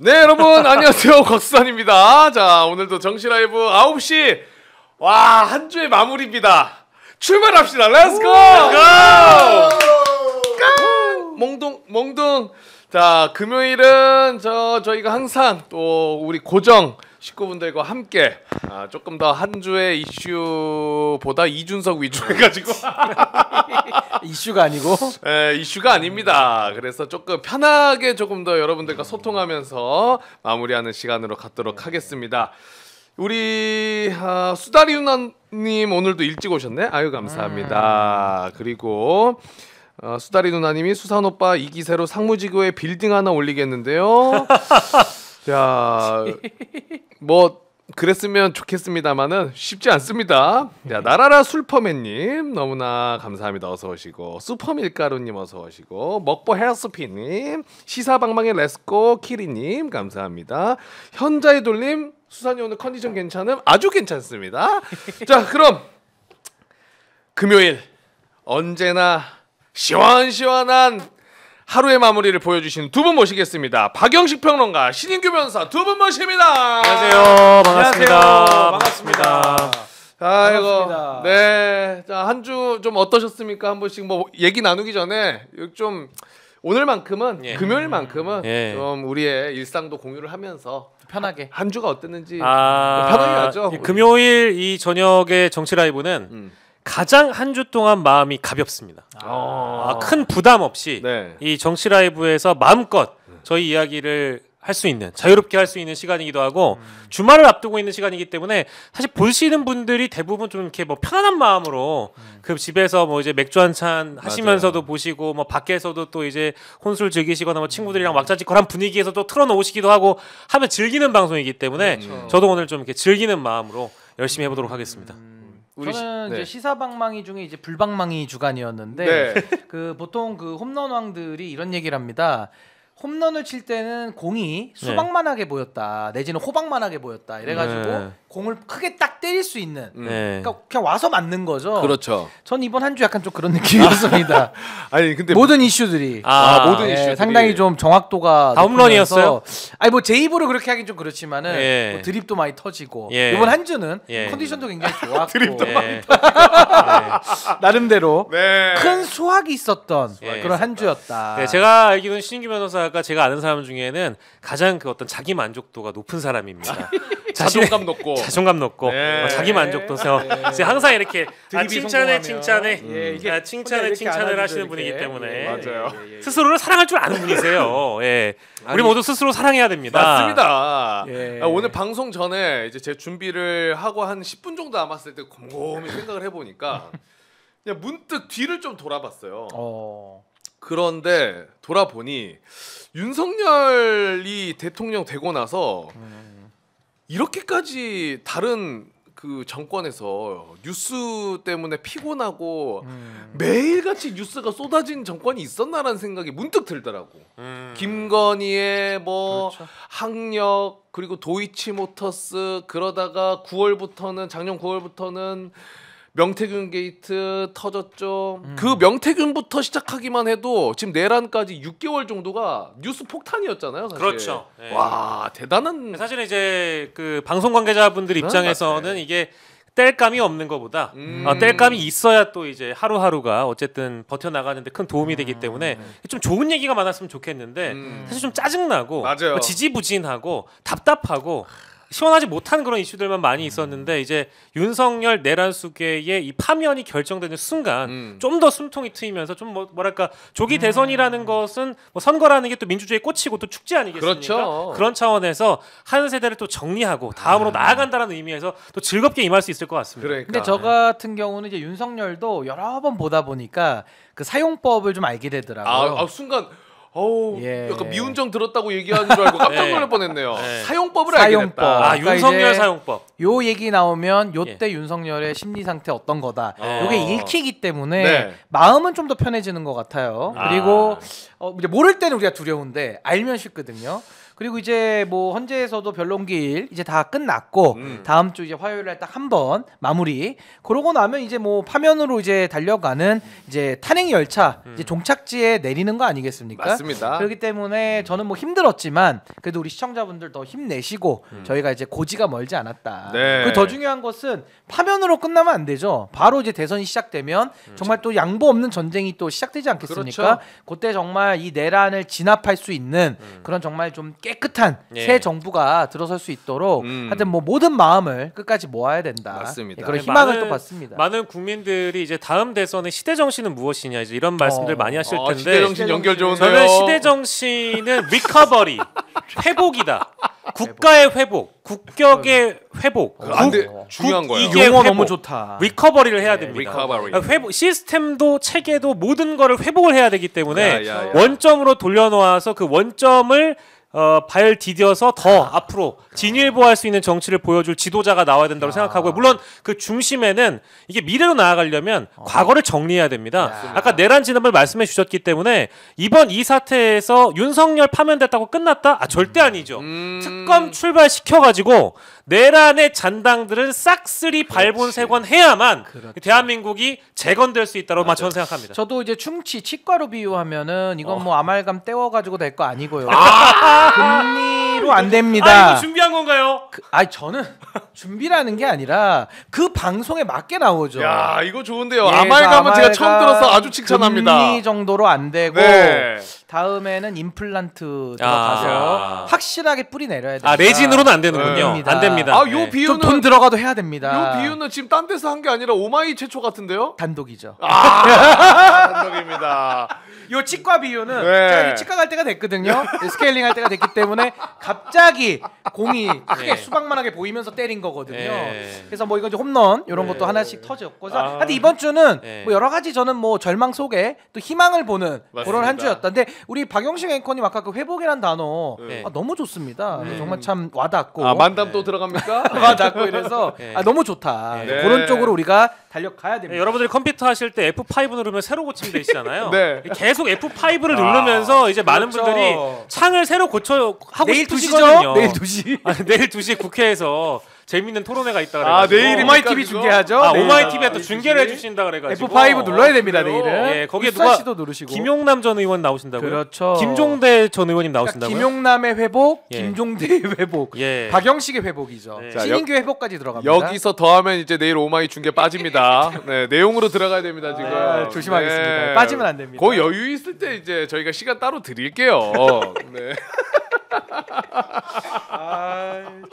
네, 여러분 안녕하세요. 곽수산입니다. 자, 오늘도 정시 라이브 9시 와, 한 주의 마무리입니다. 출발합시다. 렛츠고! 몽둥. 자, 금요일은 저희가 항상 또 우리 고정 식구분들과 함께 조금 더 한 주의 이슈보다 이준석 위주 해가지고 이슈가 아니고 이슈가 아닙니다. 그래서 조금 편하게 조금 더 여러분들과 소통하면서 마무리하는 시간으로 갖도록 하겠습니다. 우리 수다리 누나님 오늘도 일찍 오셨네. 아유 감사합니다. 그리고 수다리 누나님이 수산 오빠 이 기세로 상무지구에 빌딩 하나 올리겠는데요. 자, 뭐 그랬으면 좋겠습니다만은 쉽지 않습니다. 자, 나라라 술퍼맨님 너무나 감사합니다. 어서 오시고 슈퍼밀가루님 어서 오시고 먹보 헤어스피님 시사방망이 렛츠고 키리님 감사합니다. 현자의 돌림 수산이 오늘 컨디션 괜찮음? 아주 괜찮습니다. 자, 그럼 금요일 언제나 시원시원한 하루의 마무리를 보여주신 두 분 모시겠습니다. 박영식 평론가, 신인규 변호사 두 분 모십니다. 안녕하세요. 반갑습니다. 안녕하세요. 반갑습니다. 아이고, 네, 자, 한 주 좀 어떠셨습니까? 한 번씩 뭐 얘기 나누기 전에 좀 오늘만큼은 금요일만큼은 좀 우리의 일상도 공유를 하면서 편하게 한 주가 어땠는지 편하게 하죠. 금요일 이 저녁의 정치 라이브는 가장 한 주 동안 마음이 가볍습니다. 큰 부담 없이 이 정치 라이브에서 마음껏 저희 이야기를 할 수 있는, 자유롭게 할 수 있는 시간이기도 하고 주말을 앞두고 있는 시간이기 때문에 사실 보시는 분들이 대부분 좀 이렇게 뭐 편안한 마음으로 그 집에서 뭐 이제 맥주 한 잔 하시면서도 보시고 뭐 밖에서도 또 이제 혼술 즐기시거나 뭐 친구들이랑 왁자지껄한 분위기에서 또 틀어놓으시기도 하고 하면 즐기는 방송이기 때문에 저도 오늘 좀 이렇게 즐기는 마음으로 열심히 해보도록 하겠습니다. 저는 이제 시사방망이 중에 이제 불방망이 주간이었는데 그 보통 그 홈런왕들이 이런 얘기를 합니다. 홈런을 칠 때는 공이 수박만하게 보였다, 내지는 호박만하게 보였다. 이래가지고 공을 크게 딱 때릴 수 있는, 그러니까 그냥 와서 맞는 거죠. 그렇죠. 전 이번 한 주 약간 좀 그런 느낌이었습니다. 아니 근데 모든 이슈들이 모든 이슈들이 상당히 좀 정확도가 다 홈런이었어요. 아니 뭐 제 입으로 그렇게 하긴 좀 그렇지만은 뭐 드립도 많이 터지고 이번 한 주는 컨디션도 굉장히 좋았고 드립도 많이 터지고 나름대로 큰 수확이 있었던 그런 한 주였다. 제가 알기로는 신인규 변호사가 제가 아는 사람 중에는 가장 그 어떤 자기 만족도가 높은 사람입니다. 자존감 높고 자기 만족도서 항상 이렇게 칭찬을 하시는 분이기 때문에 맞아요. 스스로를 사랑할 줄 아는 분이세요. 우리 모두 스스로 사랑해야 됩니다. 맞습니다. 오늘 방송 전에 이제 제 준비를 하고 한 10분 정도 남았을 때 곰곰이 생각을 해보니까 그냥 문득 뒤를 좀 돌아봤어요. 그런데 돌아보니 윤석열이 대통령 되고 나서 이렇게까지 다른 그 정권에서 뉴스 때문에 피곤하고 매일같이 뉴스가 쏟아진 정권이 있었나라는 생각이 문득 들더라고. 김건희의 뭐 학력 그리고 도이치모터스 그러다가 작년 9월부터는 명태균 게이트 터졌죠. 그 명태균부터 시작하기만 해도 지금 내란까지 6개월 정도가 뉴스 폭탄이었잖아요. 사실. 그렇죠. 와, 대단한. 사실은 이제 그 방송 관계자분들 입장에서는 이게 뗄감이 없는 것보다 뗄감이 있어야 또 이제 하루하루가 어쨌든 버텨나가는데 큰 도움이 되기 때문에 좀 좋은 얘기가 많았으면 좋겠는데 사실 좀 짜증나고 뭐 지지부진하고 답답하고 시원하지 못한 그런 이슈들만 많이 있었는데 이제 윤석열 내란 수계의 이 파면이 결정되는 순간 좀 더 숨통이 트이면서 좀 뭐랄까 조기 대선이라는 것은 뭐 선거라는 게 또 민주주의의 꽃이고 또 축제 아니겠습니까? 그렇죠. 그런 차원에서 한 세대를 또 정리하고 다음으로 나아간다는 의미에서 또 즐겁게 임할 수 있을 것 같습니다. 그러니까. 근데 저 같은 경우는 이제 윤석열도 여러 번 보다 보니까 그 사용법을 좀 알게 되더라고요. 순간 약간 미운정 들었다고 얘기하는 줄 알고 깜짝 놀랄 뻔했네요. 사용법을 알게 됐다. 윤석열 사용법. 요 얘기 나오면 요때 윤석열의 심리 상태 어떤 거다. 요게 읽히기 때문에 마음은 좀 더 편해지는 것 같아요. 그리고 이제 모를 때는 우리가 두려운데 알면 쉽거든요. 그리고 이제 뭐 헌재에서도 변론기일 이제 다 끝났고 다음 주 이제 화요일에 딱 한 번 마무리. 그러고 나면 이제 뭐 파면으로 이제 달려가는 이제 탄핵 열차 이제 종착지에 내리는 거 아니겠습니까? 맞습니다. 그렇기 때문에 저는 뭐 힘들었지만 그래도 우리 시청자분들 더 힘내시고 저희가 이제 고지가 멀지 않았다. 네. 그리고 더 중요한 것은 파면으로 끝나면 안 되죠. 바로 이제 대선이 시작되면 정말 또 양보 없는 전쟁이 또 시작되지 않겠습니까? 그렇죠. 그때 정말 이 내란을 진압할 수 있는 그런 정말 좀 깨끗한 새 정부가 들어설 수 있도록 하여튼 뭐 모든 마음을 끝까지 모아야 된다. 맞습니다. 그런 희망을 또 받습니다. 많은 국민들이 이제 다음 대선의 시대 정신은 무엇이냐 이제 이런 말씀들 많이 하실 텐데 시대 정신 연결 좋은데요. 저는 시대 정신은 리커버리 회복이다. 국가의 회복, 국격의 회복. 중요한 거예요. 이 용어 너무 좋다. 리커버리를 해야 됩니다. 리커버리. 회복, 시스템도 체계도 모든 거를 회복을 해야 되기 때문에 야. 원점으로 돌려놓아서 그 원점을 발 디뎌서 더 앞으로 진일보할 수 있는 정치를 보여줄 지도자가 나와야 된다고 생각하고요. 물론 그 중심에는 이게 미래로 나아가려면 과거를 정리해야 됩니다. 아까 내란 진압을 말씀해 주셨기 때문에 이번 이 사태에서 윤석열 파면됐다고 끝났다? 절대 아니죠. 특검 출발시켜가지고 내란의 잔당들은 싹쓸이 발본색원해야만 대한민국이 재건될 수 있다고 저는 생각합니다. 저도 이제 충치 치과로 비유하면은 이건 뭐 아말감 떼워가지고 될 거 아니고요. 금리로 안 됩니다. 이거 준비한 건가요? 저는 준비라는 게 아니라 그 방송에 맞게 나오죠. 야, 이거 좋은데요. 아말감은 제가 처음 들어서 아주 칭찬합니다. 금리 정도로 안 되고 네. 다음에는 임플란트 들어가서 확실하게 뿌리 내려야 됩니다. 레진으로는 안 되는군요. 안 됩니다. 요 비유는 돈 들어가도 해야 됩니다. 요 비유는 지금 딴 데서 한 게 아니라 오마이 최초 같은데요? 단독이죠. 단독입니다. 요 치과 비유는 네. 제가 치과 갈 때가 됐거든요. 스케일링 할 때가 됐기 때문에 갑자기 공이 크게 수박만하게 보이면서 때린 거거든요. 그래서 뭐 이건 이제 홈런 이런 것도 하나씩 터졌고. 하여튼 이번 주는 뭐 여러 가지 저는 뭐 절망 속에 또 희망을 보는 그런 한 주였던데 우리 박영식 앵커님 아까 그 회복이란 단어 너무 좋습니다. 정말 참 와닿고. 만담 또 들어갑니까? 와닿고 이래서 너무 좋다. 그런 쪽으로 우리가 달려가야 됩니다. 여러분들이 컴퓨터 하실 때 F5 누르면 새로 고치면 되시잖아요. 네. 계속 F5를 누르면서 이제 많은 분들이 창을 새로 고쳐 하고 내일 싶으시거든요. 2시죠? 내일 2시. 내일 2시에 국회에서 재밌는 토론회가 있다 그래가지고 내일입니까, 오마이 TV 그거? 중계하죠. 오마이 TV에 또 중계를 해주신다 그래가지고 F5 눌러야 됩니다 내일은. 거기에 누가 씨도 누르시고. 김용남 전 의원 나오신다고요? 그렇죠. 김종대 전 의원님 나오신다고요? 김용남의 회복, 김종대의 회복, 박영식의 회복이죠. 신인규 회복까지 들어갑니다. 여기서 더하면 이제 내일 오마이 중계 빠집니다. 네, 내용으로 들어가야 됩니다 지금. 조심하겠습니다. 빠지면 안 됩니다. 거의 여유 있을 때 이제 저희가 시간 따로 드릴게요. 네.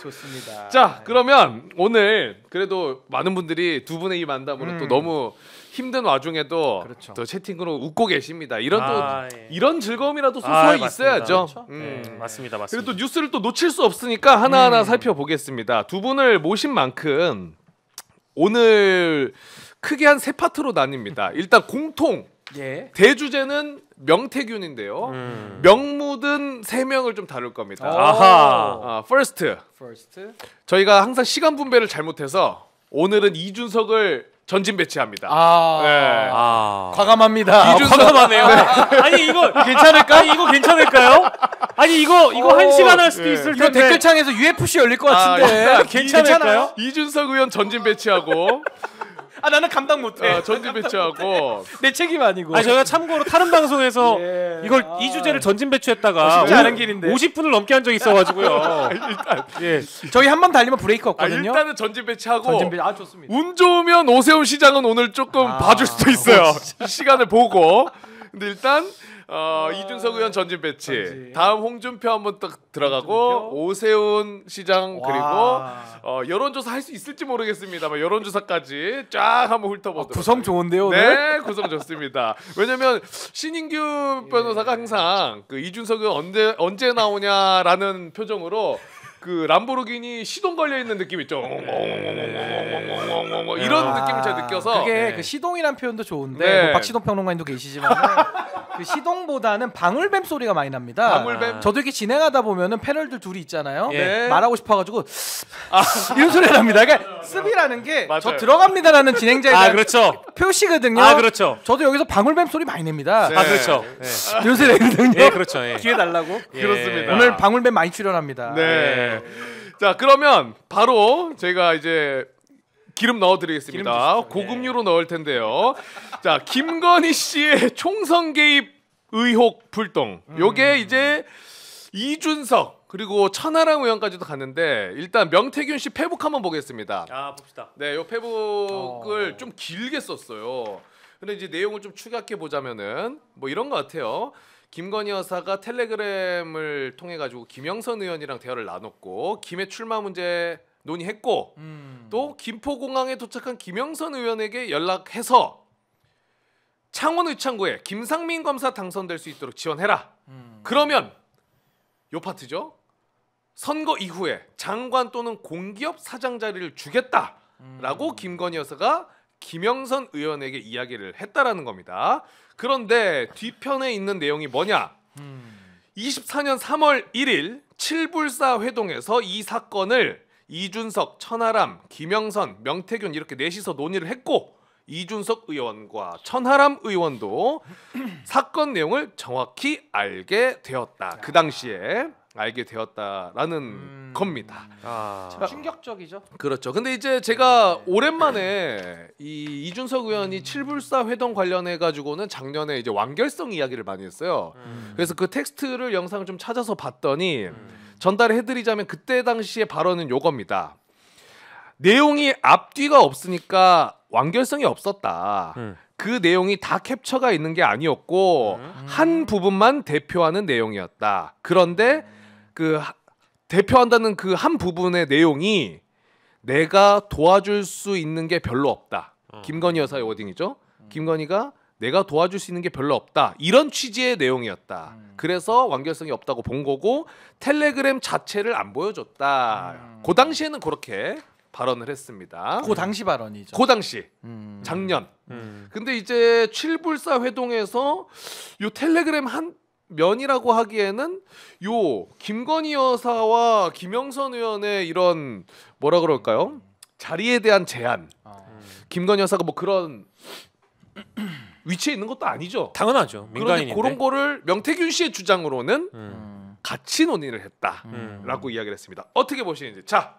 좋습니다. 자, 그러면 오늘 그래도 많은 분들이 두 분의 이 만남으로 또 너무 힘든 와중에도 또 채팅으로 웃고 계십니다. 이런 즐거움이라도 소소하게 있어야죠. 맞습니다. 그리고 또 뉴스를 또 놓칠 수 없으니까 하나하나 살펴보겠습니다. 두 분을 모신 만큼 오늘 크게 한 세 파트로 나뉩니다. 일단 공통 대주제는 명태균인데요. 명묻은 세 명을 좀 다룰 겁니다. First. 저희가 항상 시간 분배를 잘못해서 오늘은 이준석을 전진 배치합니다. 과감합니다. 과감하네요. 아니 이거 괜찮을까? 이거 괜찮을까요? 아니 이거 1시간 할 수도 있을 이거 텐데. 댓글창에서 UFC 열릴 것 같은데 괜찮을까요? 이준석 의원 전진 배치하고 나는 감당 못해. 전진 배치하고 내 책임 아니고. 저희가 참고로 다른 방송에서 이걸 이 주제를 전진 배치했다가 쉽지 않은 길인데 50분을 넘게 한 적이 있어가지고요. 일단 저희 한 번 달리면 브레이크 없거든요. 일단은 전진 배치하고 좋습니다. 운 좋으면 오세훈 시장은 오늘 조금 봐줄 수도 있어요. 시간을 보고. 근데 일단 이준석 의원 전진 배치. 다음 홍준표 한번 딱 들어가고 오세훈 시장 그리고 여론조사 할 수 있을지 모르겠습니다만 여론조사까지 쫙 한번 훑어보도록. 구성 좋은데요 오늘? 네, 구성 좋습니다. 왜냐면 신인규 변호사가 항상 그 이준석 의원 언제 나오냐라는 표정으로 그 람보르기니 시동 걸려 있는 느낌 있죠. 이런 느낌을 제가 느껴서 그게 그 시동이란 표현도 좋은데 뭐 박시동 평론가님도 계시지만 그 시동보다는 방울뱀 소리가 많이 납니다. 방울뱀. 저도 이렇게 진행하다 보면은 패널들 둘이 있잖아요. 네. 말하고 싶어가지고 이런 소리가 납니다. 그러니까 습이라는 게 맞아요. 저 들어갑니다라는 진행자에 대한 그렇죠. 표시거든요. 그렇죠. 저도 여기서 방울뱀 소리 많이 냅니다. 네. 그렇죠. 이런 소리 내거든요. 네, 그렇죠. 예. 기회 달라고. 그렇습니다. 오늘 방울뱀 많이 출연합니다. 네. 자, 그러면 바로 제가 이제 기름 넣어드리겠습니다. 기름 주시죠. 고급류로 넣을 텐데요. 자, 김건희 씨의 총선 개입 의혹 불똥. 요게 이제 이준석 그리고 천하람 의원까지도 갔는데 일단 명태균 씨 페북 한번 보겠습니다. 봅시다. 네, 요 페북을 좀 길게 썼어요. 근데 이제 내용을 좀 축약해 보자면은 뭐 이런 것 같아요. 김건희 여사가 텔레그램을 통해 가지고 김영선 의원이랑 대화를 나눴고 김해 출마 문제 논의했고 또 김포공항에 도착한 김영선 의원에게 연락해서 창원 의창구에 김상민 검사 당선될 수 있도록 지원해라. 그러면 요 파트죠. 선거 이후에 장관 또는 공기업 사장 자리를 주겠다라고 김건희 여사가 김영선 의원에게 이야기를 했다라는 겁니다. 그런데 뒤편에 있는 내용이 뭐냐? 24년 3월 1일 칠불사 회동에서 이 사건을 이준석, 천하람, 김영선, 명태균 이렇게 넷이서 논의를 했고 이준석 의원과 천하람 의원도 사건 내용을 정확히 알게 되었다. 그 당시에 알게 되었다라는 겁니다. 충격적이죠. 그렇죠. 근데 이제 제가 오랜만에 이 이준석 의원이 칠불사 회동 관련해 가지고는 작년에 이제 완결성 이야기를 많이 했어요. 그래서 그 텍스트를 영상을 좀 찾아서 봤더니 전달해 드리자면 그때 당시의 발언은 요겁니다. 내용이 앞뒤가 없으니까 완결성이 없었다. 그 내용이 다 캡처가 있는 게 아니었고 한 부분만 대표하는 내용이었다. 그런데 그 대표한다는 그 한 부분의 내용이 내가 도와줄 수 있는 게 별로 없다. 김건희 여사의 워딩이죠. 김건희가 내가 도와줄 수 있는 게 별로 없다. 이런 취지의 내용이었다. 그래서 완결성이 없다고 본 거고 텔레그램 자체를 안 보여줬다. 그 당시에는 그렇게 발언을 했습니다. 그 당시 발언이죠. 그 당시 작년. 근데 이제 칠불사 회동에서 요 텔레그램 한 면이라고 하기에는 요 김건희 여사와 김영선 의원의 이런 뭐라 그럴까요? 자리에 대한 제한. 김건희 여사가 뭐 그런 위치에 있는 것도 아니죠. 당연하죠. 민간인인데. 그런 거를 명태균 씨의 주장으로는 같이 논의를 했다라고 이야기를 했습니다. 어떻게 보시는지. 자,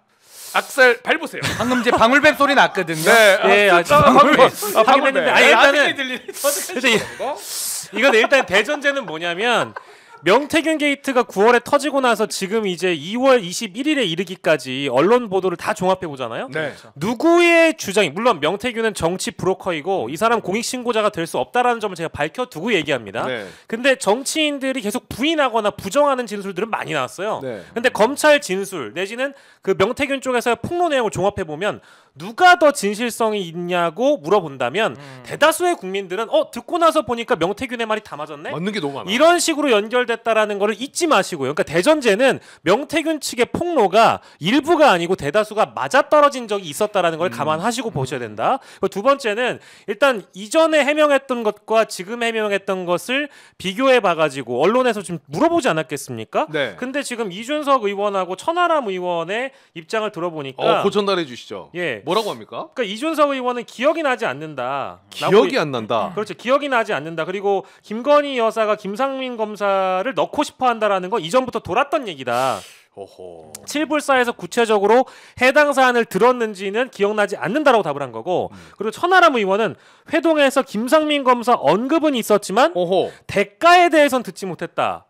악살 밟으세요. 방금 이제 방울뱀 소리 났거든요. 네, 방울뱀. 아니 일단은 이건 일단 대전제는 뭐냐면 명태균 게이트가 9월에 터지고 나서 지금 이제 2월 21일에 이르기까지 언론 보도를 다 종합해 보잖아요. 네. 누구의 주장이 물론 명태균은 정치 브로커이고 이 사람 공익 신고자가 될 수 없다라는 점을 제가 밝혀두고 얘기합니다. 네. 근데 정치인들이 계속 부인하거나 부정하는 진술들은 많이 나왔어요. 네. 근데 검찰 진술 내지는 그 명태균 쪽에서의 폭로 내용을 종합해 보면 누가 더 진실성이 있냐고 물어본다면 대다수의 국민들은 듣고 나서 보니까 명태균의 말이 다 맞았네. 맞는 게 너무 많아. 이런 식으로 연결됐다라는 거를 잊지 마시고요. 그러니까 대전제는 명태균 측의 폭로가 일부가 아니고 대다수가 맞아떨어진 적이 있었다라는 걸 감안하시고 보셔야 된다. 그리고 두 번째는 일단 이전에 해명했던 것과 지금 해명했던 것을 비교해 봐가지고 언론에서 좀 물어보지 않았겠습니까? 네. 근데 지금 이준석 의원하고 천하람 의원의 입장을 들어보니까 그 전달해 주시죠. 예. 뭐라고 합니까? 그러니까 이준석 의원은 기억이 나지 않는다. 기억이 안 난다. 그렇죠. 기억이 나지 않는다. 그리고 김건희 여사가 김상민 검사를 넣고 싶어 한다라는 건 이전부터 돌았던 얘기다. 오호. 칠불사에서 구체적으로 해당 사안을 들었는지는 기억나지 않는다라고 답을 한 거고 그리고 천하람 의원은 회동에서 김상민 검사 언급은 있었지만 오호. 대가에 대해서는 듣지 못했다.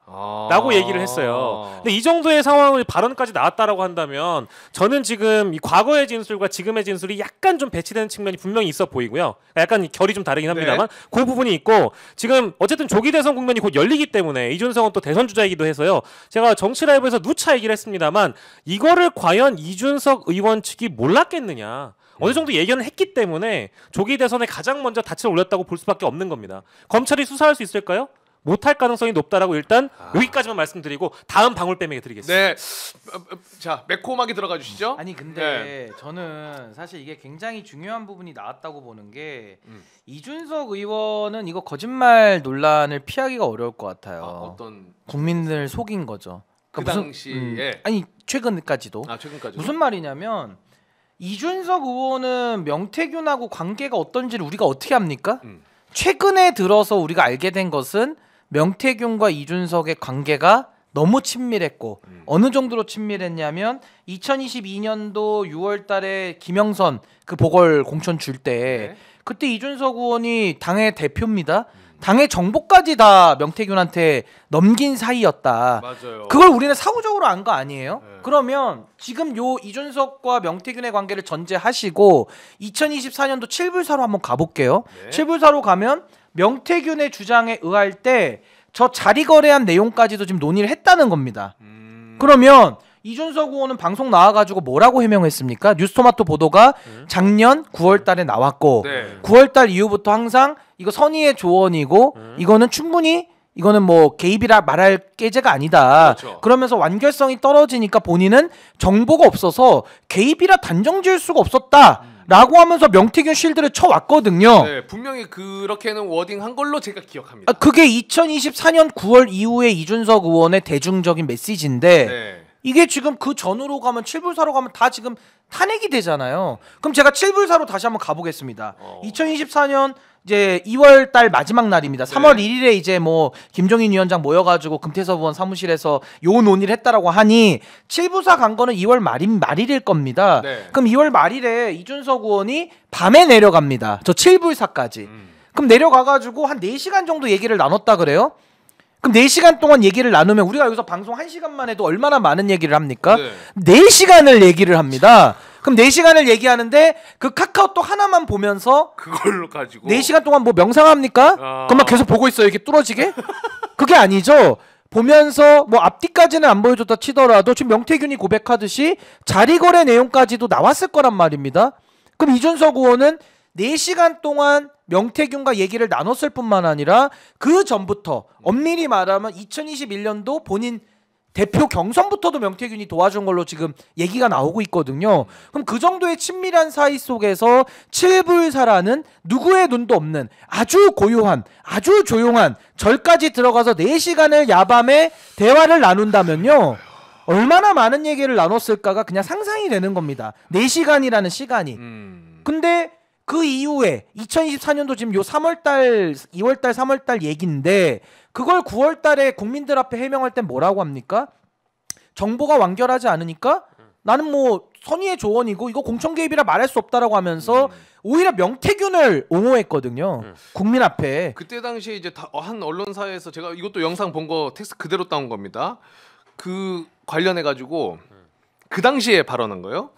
라고 얘기를 했어요. 근데 이 정도의 상황을 발언까지 나왔다라고 한다면 저는 지금 이 과거의 진술과 지금의 진술이 약간 좀 배치되는 측면이 분명히 있어 보이고요. 약간 결이 좀 다르긴 합니다만 그 부분이 있고 지금 어쨌든 조기 대선 국면이 곧 열리기 때문에 이준석은 또 대선 주자이기도 해서요. 제가 정치라이브에서 누차 얘기를 했습니다만 이거를 과연 이준석 의원 측이 몰랐겠느냐. 어느 정도 예견을 했기 때문에 조기 대선에 가장 먼저 닻을 올렸다고 볼 수밖에 없는 겁니다. 검찰이 수사할 수 있을까요? 못할 가능성이 높다라고 일단 여기까지만 말씀드리고 다음 방울뱀에게 드리겠습니다. 네, 자 매콤하게 들어가 주시죠. 아니 근데 저는 사실 이게 굉장히 중요한 부분이 나왔다고 보는 게 이준석 의원은 이거 거짓말 논란을 피하기가 어려울 것 같아요. 어떤 국민들 속인 거죠. 그 그러니까 당시에 아니 최근까지도 무슨 말이냐면 이준석 의원은 명태균하고 관계가 어떤지를 우리가 어떻게 합니까? 최근에 들어서 우리가 알게 된 것은 명태균과 이준석의 관계가 너무 친밀했고 어느 정도로 친밀했냐면 2022년도 6월 달에 김영선 그 보궐 공천 줄 때 그때 이준석 의원이 당의 대표입니다. 당의 정보까지 다 명태균한테 넘긴 사이였다. 맞아요. 그걸 우리는 사후적으로 안 거 아니에요? 그러면 지금 요 이준석과 명태균의 관계를 전제하시고 2024년도 7불사로 한번 가볼게요. 7불사로 가면 명태균의 주장에 의할 때 저 자리 거래한 내용까지도 지금 논의를 했다는 겁니다. 그러면 이준석 의원은 방송 나와가지고 뭐라고 해명했습니까? 뉴스토마토 보도가 작년 9월달에 나왔고 9월달 이후부터 항상 이거 선의의 조언이고 이거는 충분히 이거는 뭐 개입이라 말할 계제가 아니다. 그렇죠. 그러면서 완결성이 떨어지니까 본인은 정보가 없어서 개입이라 단정지을 수가 없었다. 라고 하면서 명태균 쉴드를 쳐왔거든요. 네, 분명히 그렇게는 워딩한 걸로 제가 기억합니다. 그게 2024년 9월 이후에 이준석 의원의 대중적인 메시지인데 이게 지금 그 전으로 가면 7불사로 가면 다 지금 탄핵이 되잖아요. 그럼 제가 7불사로 다시 한번 가보겠습니다. 2024년 이제 2월 달 마지막 날입니다. 3월 1일에 이제 뭐 김종인 위원장 모여가지고 금태섭 의원 사무실에서 요 논의를 했다라고 하니 7부사 간 거는 2월 말일일 겁니다. 그럼 2월 말일에 이준석 의원이 밤에 내려갑니다. 저 7불사까지. 그럼 내려가가지고 한 4시간 정도 얘기를 나눴다 그래요? 그럼 4시간 동안 얘기를 나누면 우리가 여기서 방송 1시간만 해도 얼마나 많은 얘기를 합니까? 4시간을 얘기를 합니다. 그럼 4시간을 얘기하는데 그 카카오톡 하나만 보면서 그걸로 가지고 4시간 동안 뭐 명상합니까? 그것만 계속 보고 있어요. 이렇게 뚫어지게? 그게 아니죠. 보면서 뭐 앞뒤까지는 안 보여줬다 치더라도 지금 명태균이 고백하듯이 자리거래 내용까지도 나왔을 거란 말입니다. 그럼 이준석 의원은 4시간 동안 명태균과 얘기를 나눴을 뿐만 아니라 그 전부터 엄밀히 말하면 2021년도 본인 대표 경선부터도 명태균이 도와준 걸로 지금 얘기가 나오고 있거든요. 그럼 그 정도의 친밀한 사이 속에서 7불사라는 누구의 눈도 없는 아주 고요한 아주 조용한 절까지 들어가서 4시간을 야밤에 대화를 나눈다면요. 얼마나 많은 얘기를 나눴을까가 그냥 상상이 되는 겁니다. 4시간이라는 시간이. 근데 그 이후에 2024년도 지금 요 3월달, 2월달, 3월달 얘기인데 그걸 9월달에 국민들 앞에 해명할 땐 뭐라고 합니까? 정보가 완결하지 않으니까 나는 뭐 선의의 조언이고 이거 공천 개입이라 말할 수 없다라고 하면서 오히려 명태균을 옹호했거든요. 국민 앞에. 그때 당시에 이제 한 언론사에서 제가 이것도 영상 본 거 텍스트 그대로 따온 겁니다. 그 관련해 가지고 그 당시에 발언한 거예요.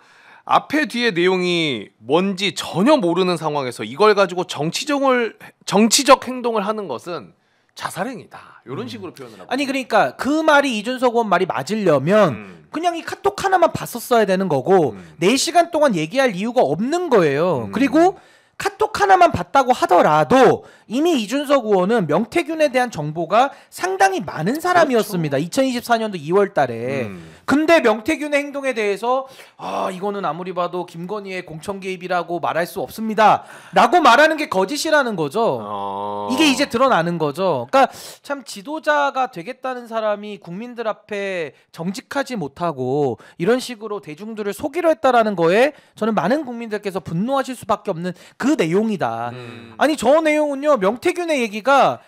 앞에 뒤에 내용이 뭔지 전혀 모르는 상황에서 이걸 가지고 정치적 행동을 하는 것은 자살행위다. 이런 식으로 표현을 하고. 아니 그러니까 그 말이 이준석 의원 말이 맞으려면 그냥 이 카톡 하나만 봤었어야 되는 거고 4시간 동안 얘기할 이유가 없는 거예요. 그리고 카톡 하나만 봤다고 하더라도 이미 이준석 의원은 명태균에 대한 정보가 상당히 많은 사람이었습니다. 그렇죠. 2024년도 2월 달에. 근데 명태균의 행동에 대해서 이거는 아무리 봐도 김건희의 공천 개입이라고 말할 수 없습니다. 라고 말하는 게 거짓이라는 거죠. 이게 이제 드러나는 거죠. 그러니까 참 지도자가 되겠다는 사람이 국민들 앞에 정직하지 못하고 이런 식으로 대중들을 속이려 했다라는 거에 저는 많은 국민들께서 분노하실 수밖에 없는 그 내용이다. 아니 저 내용은요. 명태균의 얘기가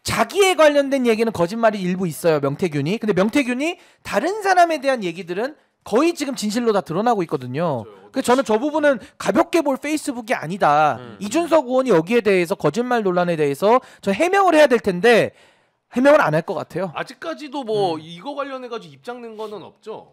자기에 관련된 얘기는 거짓말이 일부 있어요. 명태균이. 근데 명태균이 다른 사람에 대한 얘기들은 거의 지금 진실로 다 드러나고 있거든요. 그래서 저는 저 부분은 가볍게 볼 페이스북이 아니다. 이준석 의원이 여기에 대해서 거짓말 논란에 대해서 저 해명을 해야 될 텐데 해명을 안 할 것 같아요. 아직까지도 뭐 이거 관련해 가지고 입장 낸 거는 없죠.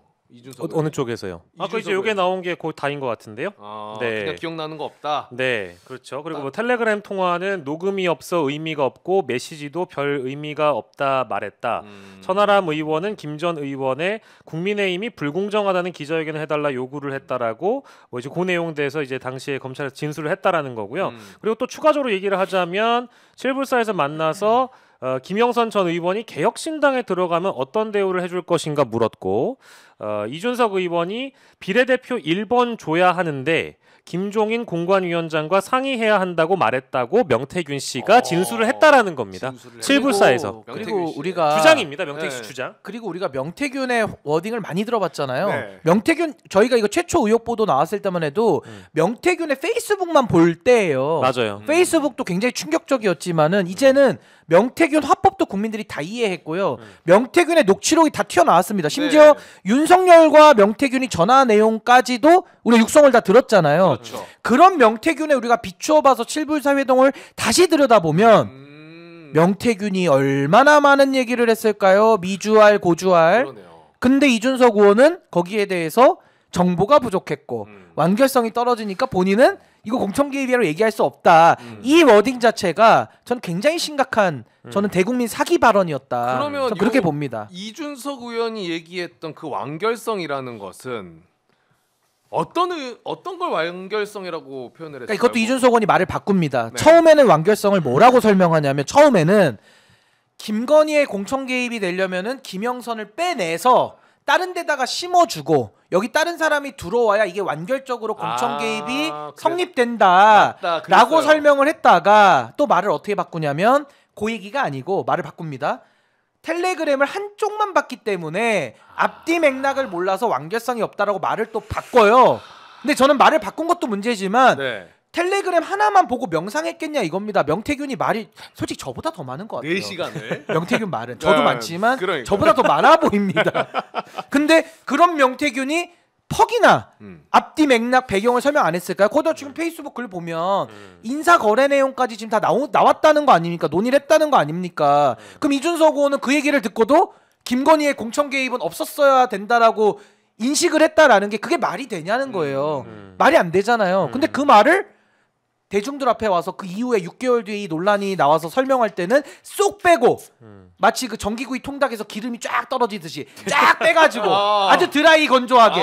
어느 쪽에서요? 아까 이제 요게 나온 게 거의 다인 것 같은데요. 그냥 기억나는 거 없다. 네, 그렇죠. 그리고 뭐 텔레그램 통화는 녹음이 없어 의미가 없고 메시지도 별 의미가 없다 말했다. 천하람 의원은 김 전 의원의 국민의힘이 불공정하다는 기자회견을 해달라 요구를 했다라고 뭐 이제 그 내용 대해서 이제 당시에 검찰에서 진술을 했다라는 거고요. 그리고 또 추가적으로 얘기를 하자면 7불사에서 만나서 김영선 전 의원이 개혁신당에 들어가면 어떤 대우를 해줄 것인가 물었고 이준석 의원이 비례대표 1번 줘야 하는데 김종인 공관위원장과 상의해야 한다고 말했다고 명태균 씨가 진술을 했다라는 겁니다. 칠불사에서. 그리고 우리가 주장입니다. 명태균 씨 주장. 그리고 우리가 명태균의 워딩을 많이 들어봤잖아요. 네. 명태균 저희가 이거 최초 의혹 보도 나왔을 때만 해도 명태균의 페이스북만 볼 때예요. 맞아요. 페이스북도 굉장히 충격적이었지만은 이제는 명태균 화법도 국민들이 다 이해했고요. 명태균의 녹취록이 다 튀어나왔습니다. 심지어 윤석열과 명태균이 전화 내용까지도 우리가 육성을 다 들었잖아요. 그렇죠. 그런 명태균에 우리가 비추어봐서 칠불사회동을 다시 들여다보면 명태균이 얼마나 많은 얘기를 했을까요? 미주알 고주알. 그러네요. 근데 이준석 의원은 거기에 대해서 정보가 부족했고 완결성이 떨어지니까 본인은 이거 공천 개입이라고 얘기할 수 없다. 이 워딩 자체가 저는 굉장히 심각한 저는 대국민 사기 발언이었다. 그러면 저는 그렇게 봅니다. 이준석 의원이 얘기했던 그 완결성이라는 것은 어떤 걸 완결성이라고 표현을 했어요? 그러니까 이것도 이준석 의원이 말을 바꿉니다. 네. 처음에는 완결성을 뭐라고 설명하냐면 처음에는 김건희의 공천 개입이 되려면은 김영선을 빼내서 다른 데다가 심어주고 여기 다른 사람이 들어와야 이게 완결적으로 공천 개입이 성립된다라고 맞다, 설명을 했다가 또 말을 어떻게 바꾸냐면 그 얘기가 아니고 말을 바꿉니다. 텔레그램을 한쪽만 봤기 때문에 앞뒤 맥락을 몰라서 완결성이 없다라고 말을 또 바꿔요. 근데 저는 말을 바꾼 것도 문제지만 텔레그램 하나만 보고 명상했겠냐 이겁니다. 명태균이 말이 솔직히 저보다 더 많은 것 같아요. 4시간을? 명태균 말은 저도 많지만 그러니까. 저보다 더 많아 보입니다. 근데 그런 명태균이 퍽이나 앞뒤 맥락 배경을 설명 안 했을까요? 거기다 지금 페이스북 글 보면 인사 거래 내용까지 지금 다 나왔다는 거 아닙니까? 논의를 했다는 거 아닙니까? 그럼 이준석 의원은 그 얘기를 듣고도 김건희의 공천 개입은 없었어야 된다라고 인식을 했다라는 게 그게 말이 되냐는 거예요. 말이 안 되잖아요. 근데 그 말을 대중들 앞에 와서 그 이후에 6개월 뒤에 이 논란이 나와서 설명할 때는 쏙 빼고 마치 그 전기구이 통닭에서 기름이 쫙 떨어지듯이 쫙 빼가지고 아주 드라이 건조하게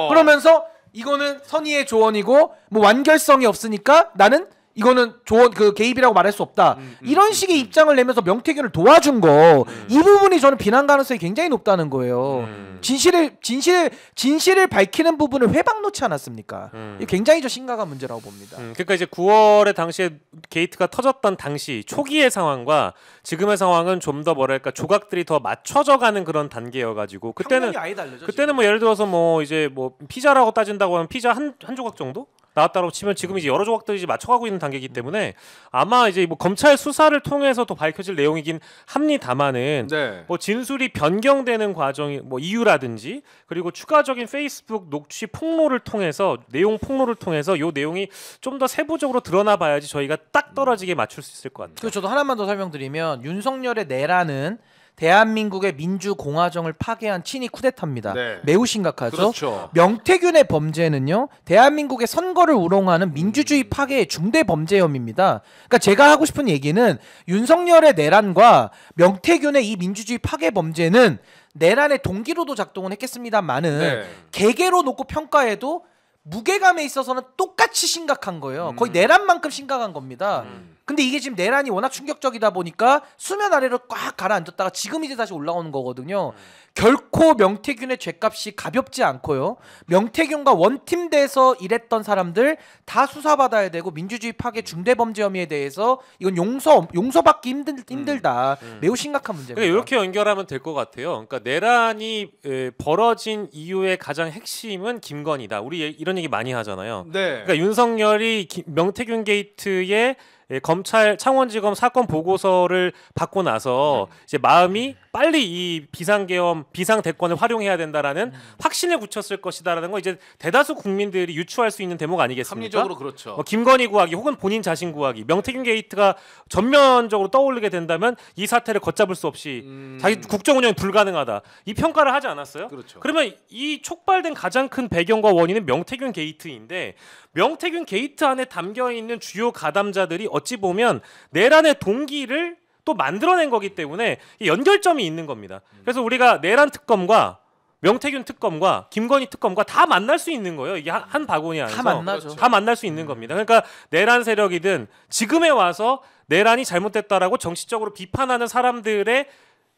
그러면서 이거는 선의의 조언이고 뭐 완결성이 없으니까 나는 이거는 조언 그 개입이라고 말할 수 없다. 이런 식의 입장을 내면서 명태균을 도와준 거 이 부분이 저는 비난 가능성이 굉장히 높다는 거예요. 진실을 밝히는 부분을 회방 놓지 않았습니까? 이게 굉장히 저 심각한 문제라고 봅니다. 그러니까 이제 9월에 당시에 게이트가 터졌던 당시 초기의 상황과 지금의 상황은 좀 더 뭐랄까 조각들이 더 맞춰져가는 그런 단계여가지고 그때는 아예 달라져, 그때는 뭐 예를 들어서 뭐 이제 뭐 피자라고 따진다고 하면 피자 한 조각 정도 나왔다고 치면 지금 이제 여러 조각들이 이제 맞춰가고 있는 단계이기 때문에 아마 이제 뭐 검찰 수사를 통해서 또 밝혀질 내용이긴 합니다만은 뭐 진술이 변경되는 과정이 뭐 이유라든지 그리고 추가적인 페이스북 녹취 폭로를 통해서 내용 폭로를 통해서 요 내용이 좀 더 세부적으로 드러나 봐야지 저희가 딱 떨어지게 맞출 수 있을 것 같아요. 그리고 저도 하나만 더 설명드리면 윤석열의 내란은 대한민국의 민주공화정을 파괴한 친위 쿠데타입니다. 매우 심각하죠. 그렇죠. 명태균의 범죄는요. 대한민국의 선거를 우롱하는 민주주의 파괴의 중대 범죄 혐의입니다. 그러니까 제가 하고 싶은 얘기는 윤석열의 내란과 명태균의 이 민주주의 파괴 범죄는 내란의 동기로도 작동을 했겠습니다만은 개개로 놓고 평가해도 무게감에 있어서는 똑같이 심각한 거예요. 거의 내란만큼 심각한 겁니다. 근데 이게 지금 내란이 워낙 충격적이다 보니까 수면 아래로 꽉 가라앉았다가 지금 이제 다시 올라오는 거거든요. 결코 명태균의 죗값이 가볍지 않고요. 명태균과 원팀돼서 일했던 사람들 다 수사받아야 되고 민주주의 파괴 중대범죄 혐의에 대해서 이건 용서받기 힘들다. 매우 심각한 문제입니다. 그러니까 이렇게 연결하면 될 것 같아요. 그러니까 내란이 벌어진 이유의 가장 핵심은 김건희다. 우리 이런 얘기 많이 하잖아요. 그러니까 윤석열이 명태균 게이트에 검찰 창원지검 사건 보고서를 받고 나서 이제 마음이 빨리 이 비상계엄 비상대권을 활용해야 된다라는 확신을 굳혔을 것이다라는 거 이제 대다수 국민들이 유추할 수 있는 대목 아니겠습니까? 합리적으로 그렇죠. 뭐 김건희 구하기 혹은 본인 자신 구하기 명태균 게이트가 전면적으로 떠올리게 된다면 이 사태를 걷잡을 수 없이 자기 국정 운영이 불가능하다 이 평가를 하지 않았어요? 그렇죠. 그러면 이 촉발된 가장 큰 배경과 원인은 명태균 게이트인데 명태균 게이트 안에 담겨 있는 주요 가담자들이 어찌 보면 내란의 동기를 또 만들어낸 거기 때문에 연결점이 있는 겁니다. 그래서 우리가 내란 특검과 명태균 특검과 김건희 특검과 다 만날 수 있는 거예요. 이게 한 바구니 안에서 다 만나죠. 다 만날 수 있는 겁니다. 그러니까 내란 세력이든 지금에 와서 내란이 잘못됐다라고 정치적으로 비판하는 사람들의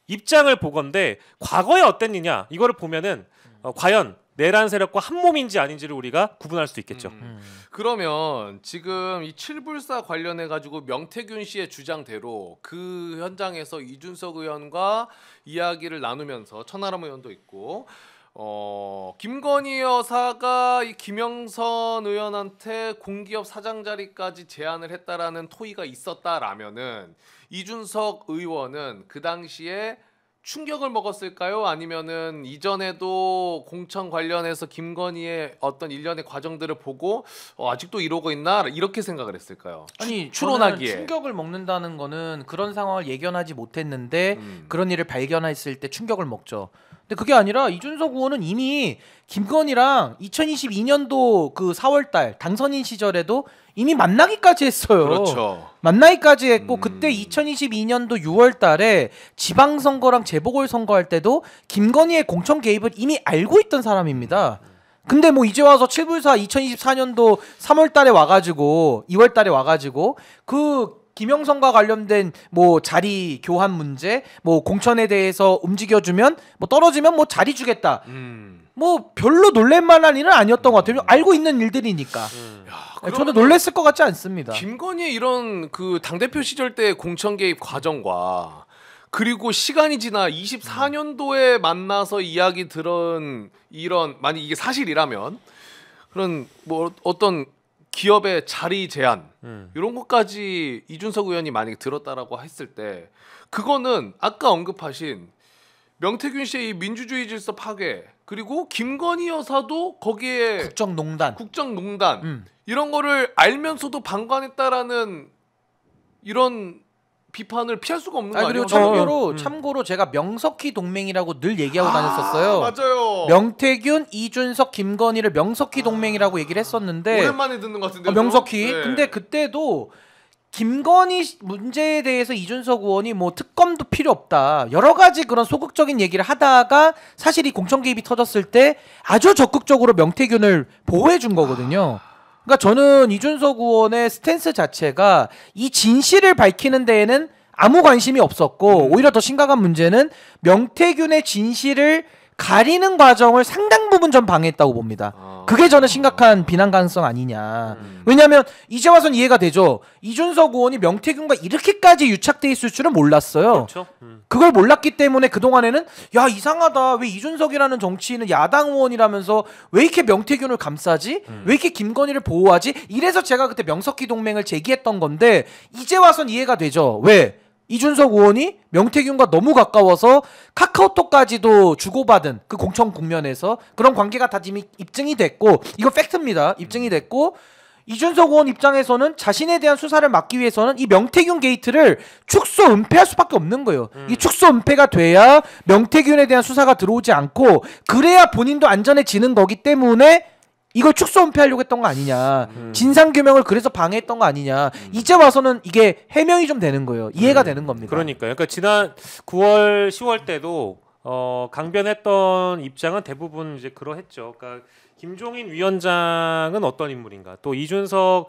입장을 보건데 과거에 어땠느냐 이거를 보면은 과연 내란 세력과 한 몸인지 아닌지를 우리가 구분할 수 있겠죠. 그러면 지금 이 칠불사 관련해 가지고 명태균 씨의 주장대로 그 현장에서 이준석 의원과 이야기를 나누면서 천하람 의원도 있고 김건희 여사가 이 김영선 의원한테 공기업 사장 자리까지 제안을 했다라는 토의가 있었다라면은 이준석 의원은 그 당시에 충격을 먹었을까요? 아니면은 이전에도 공천 관련해서 김건희의 어떤 일련의 과정들을 보고 아직도 이러고 있나 이렇게 생각을 했을까요? 아니 추론하기에 충격을 먹는다는 거는 그런 상황을 예견하지 못했는데 그런 일을 발견했을 때 충격을 먹죠. 근데 그게 아니라 이준석 의원은 이미 김건희랑 2022년도 그 4월달 당선인 시절에도 이미 만나기까지 했어요. 그렇죠. 만나기까지 했고 그때 2022년도 6월달에 지방선거랑 재보궐선거할 때도 김건희의 공천 개입을 이미 알고 있던 사람입니다. 근데 뭐 이제 와서 칠불사 2024년도 3월달에 와가지고 2월달에 와가지고 그 김영선과 관련된 뭐 자리 교환 문제, 뭐 공천에 대해서 움직여주면 뭐 떨어지면 뭐 자리 주겠다. 뭐 별로 놀랄만한 일은 아니었던 것 같아요. 알고 있는 일들이니까. 야, 저는 놀랬을 것 같지 않습니다. 김건희의 이런 그 당대표 시절 때 공천 개입 과정과 그리고 시간이 지나 24년도에 만나서 이야기 들은 이런 만약 이게 사실이라면 그런 뭐 어떤 기업의 자리 제한 이런 것까지 이준석 의원이 만약에 들었다라고 했을 때 그거는 아까 언급하신 명태균 씨의 이 민주주의 질서 파괴 그리고 김건희 여사도 거기에 국정농단 이런 거를 알면서도 방관했다라는 이런 비판을 피할 수가 없는 거 아니에요? 그리고 참고로 제가 명석희 동맹이라고 늘 얘기하고 다녔었어요. 맞아요. 명태균, 이준석, 김건희를 명석희 동맹이라고 얘기를 했었는데 오랜만에 듣는 것 같은데. 명석희. 네. 근데 그때도 김건희 문제에 대해서 이준석 의원이 뭐 특검도 필요 없다. 여러 가지 그런 소극적인 얘기를 하다가 사실 이 공천 개입이 터졌을 때 아주 적극적으로 명태균을 보호해 준 거거든요. 그러니까 저는 이준석 의원의 스탠스 자체가 이 진실을 밝히는 데에는 아무 관심이 없었고 오히려 더 심각한 문제는 명태균의 진실을 가리는 과정을 상당 부분 전 방해했다고 봅니다. 그게 저는 심각한 비난 가능성 아니냐. 왜냐하면 이제 와선 이해가 되죠. 이준석 의원이 명태균과 이렇게까지 유착돼 있을 줄은 몰랐어요. 그렇죠. 그걸 몰랐기 때문에 그동안에는 야 이상하다. 왜 이준석이라는 정치인은 야당 의원이라면서 왜 이렇게 명태균을 감싸지? 왜 이렇게 김건희를 보호하지? 이래서 제가 그때 명석희 동맹을 제기했던 건데 이제 와선 이해가 되죠. 왜? 이준석 의원이 명태균과 너무 가까워서 카카오톡까지도 주고받은 그 공천 국면에서 그런 관계가 다 이미 입증이 됐고 이거 팩트입니다. 입증이 됐고 이준석 의원 입장에서는 자신에 대한 수사를 막기 위해서는 이 명태균 게이트를 축소 은폐할 수밖에 없는 거예요. 이 축소 은폐가 돼야 명태균에 대한 수사가 들어오지 않고 그래야 본인도 안전해지는 거기 때문에 이걸 축소 은폐하려고 했던 거 아니냐. 진상규명을 그래서 방해했던 거 아니냐. 이제 와서는 이게 해명이 좀 되는 거예요. 이해가 되는 겁니다. 그러니까요. 그러니까 지난 9월, 10월 때도 강변했던 입장은 대부분 이제 그러했죠. 그러니까 김종인 위원장은 어떤 인물인가. 또 이준석